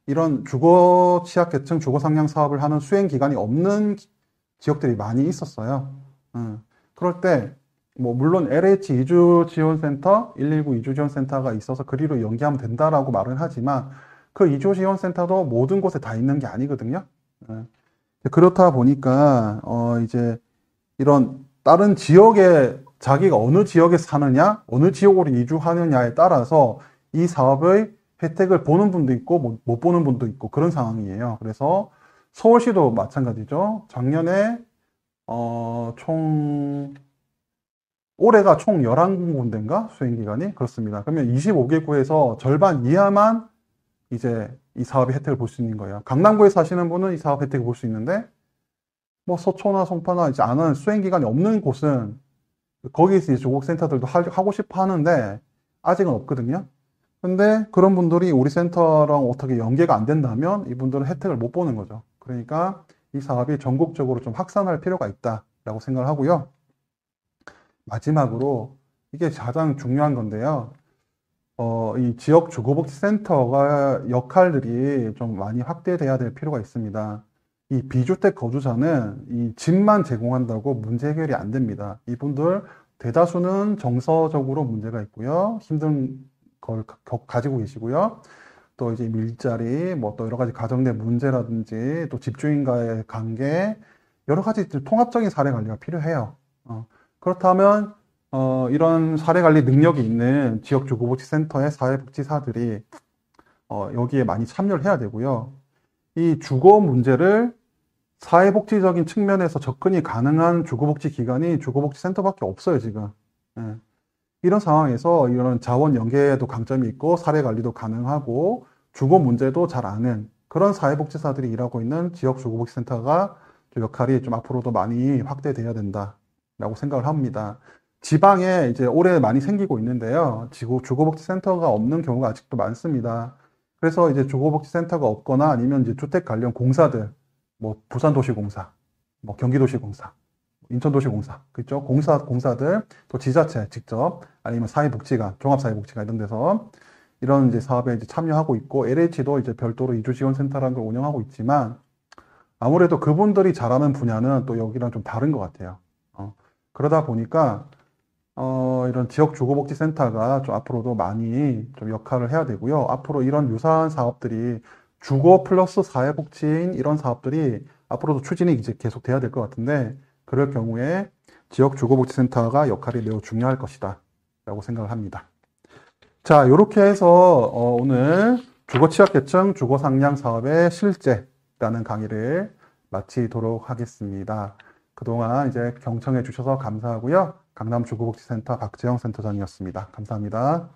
이런 주거 취약계층 주거 상향 사업을 하는 수행 기관이 없는 지역들이 많이 있었어요. 그럴 때 뭐 물론 LH 이주지원센터, 119 이주지원센터가 있어서 그리로 연계하면 된다라고 말은 하지만 그 이주지원센터도 모든 곳에 다 있는 게 아니거든요. 그렇다 보니까 이제 이런 다른 지역에 자기가 어느 지역에 사느냐, 어느 지역으로 이주하느냐에 따라서 이 사업의 혜택을 보는 분도 있고 못 보는 분도 있고 그런 상황이에요. 그래서 서울시도 마찬가지죠. 작년에 올해가 총 11군데인가? 수행기간이? 그렇습니다. 그러면 25개구에서 절반 이하만 이제 이 사업의 혜택을 볼 수 있는 거예요. 강남구에 사시는 분은 이 사업 혜택을 볼 수 있는데 뭐 서초나 송파나 이제 아는 수행기간이 없는 곳은 거기서 이제 조국센터들도 하고 싶어 하는데 아직은 없거든요. 근데 그런 분들이 우리 센터랑 어떻게 연계가 안 된다면 이분들은 혜택을 못 보는 거죠. 그러니까 이 사업이 전국적으로 좀 확산할 필요가 있다라고 생각을 하고요. 마지막으로 이게 가장 중요한 건데요. 이 지역 주거복지센터가 역할들이 좀 많이 확대돼야 될 필요가 있습니다. 이 비주택 거주자는 이 집만 제공한다고 문제 해결이 안 됩니다. 이분들 대다수는 정서적으로 문제가 있고요. 힘든 걸 가지고 계시고요. 또 이제 일자리, 뭐 또 여러 가지 가정 내 문제라든지 또 집주인과의 관계, 여러 가지 통합적인 사례 관리가 필요해요. 그렇다면 이런 사례 관리 능력이 있는 지역주거복지센터의 사회복지사들이 여기에 많이 참여를 해야 되고요. 이 주거 문제를 사회복지적인 측면에서 접근이 가능한 주거복지기관이 주거복지센터밖에 없어요, 지금. 예. 이런 상황에서 이런 자원 연계에도 강점이 있고 사례 관리도 가능하고 주거 문제도 잘 아는 그런 사회복지사들이 일하고 있는 지역주거복지센터가 좀 역할이 좀 앞으로도 많이 확대돼야 된다라고 생각을 합니다. 지방에 이제 올해 많이 생기고 있는데요. 주거복지센터가 없는 경우가 아직도 많습니다. 그래서 이제 주거복지센터가 없거나 아니면 이제 주택 관련 공사들, 뭐 부산도시공사, 뭐 경기도시공사, 인천도시공사, 그죠? 공사들, 또 지자체 직접, 아니면 사회복지관, 종합사회복지관 이런 데서 이런 이제 사업에 이제 참여하고 있고, LH도 이제 별도로 이주지원센터라는 걸 운영하고 있지만, 아무래도 그분들이 잘하는 분야는 또 여기랑 좀 다른 것 같아요. 그러다 보니까, 이런 지역주거복지센터가 좀 앞으로도 많이 좀 역할을 해야 되고요. 앞으로 이런 유사한 사업들이 주거 플러스 사회복지인 이런 사업들이 앞으로도 추진이 이제 계속 돼야 될 것 같은데, 그럴 경우에 지역주거복지센터가 역할이 매우 중요할 것이다 라고 생각을 합니다. 자, 이렇게 해서 오늘 주거취약계층 주거상향 사업의 실제라는 강의를 마치도록 하겠습니다. 그동안 이제 경청해 주셔서 감사하고요. 강남주거복지센터 박재영 센터장이었습니다. 감사합니다.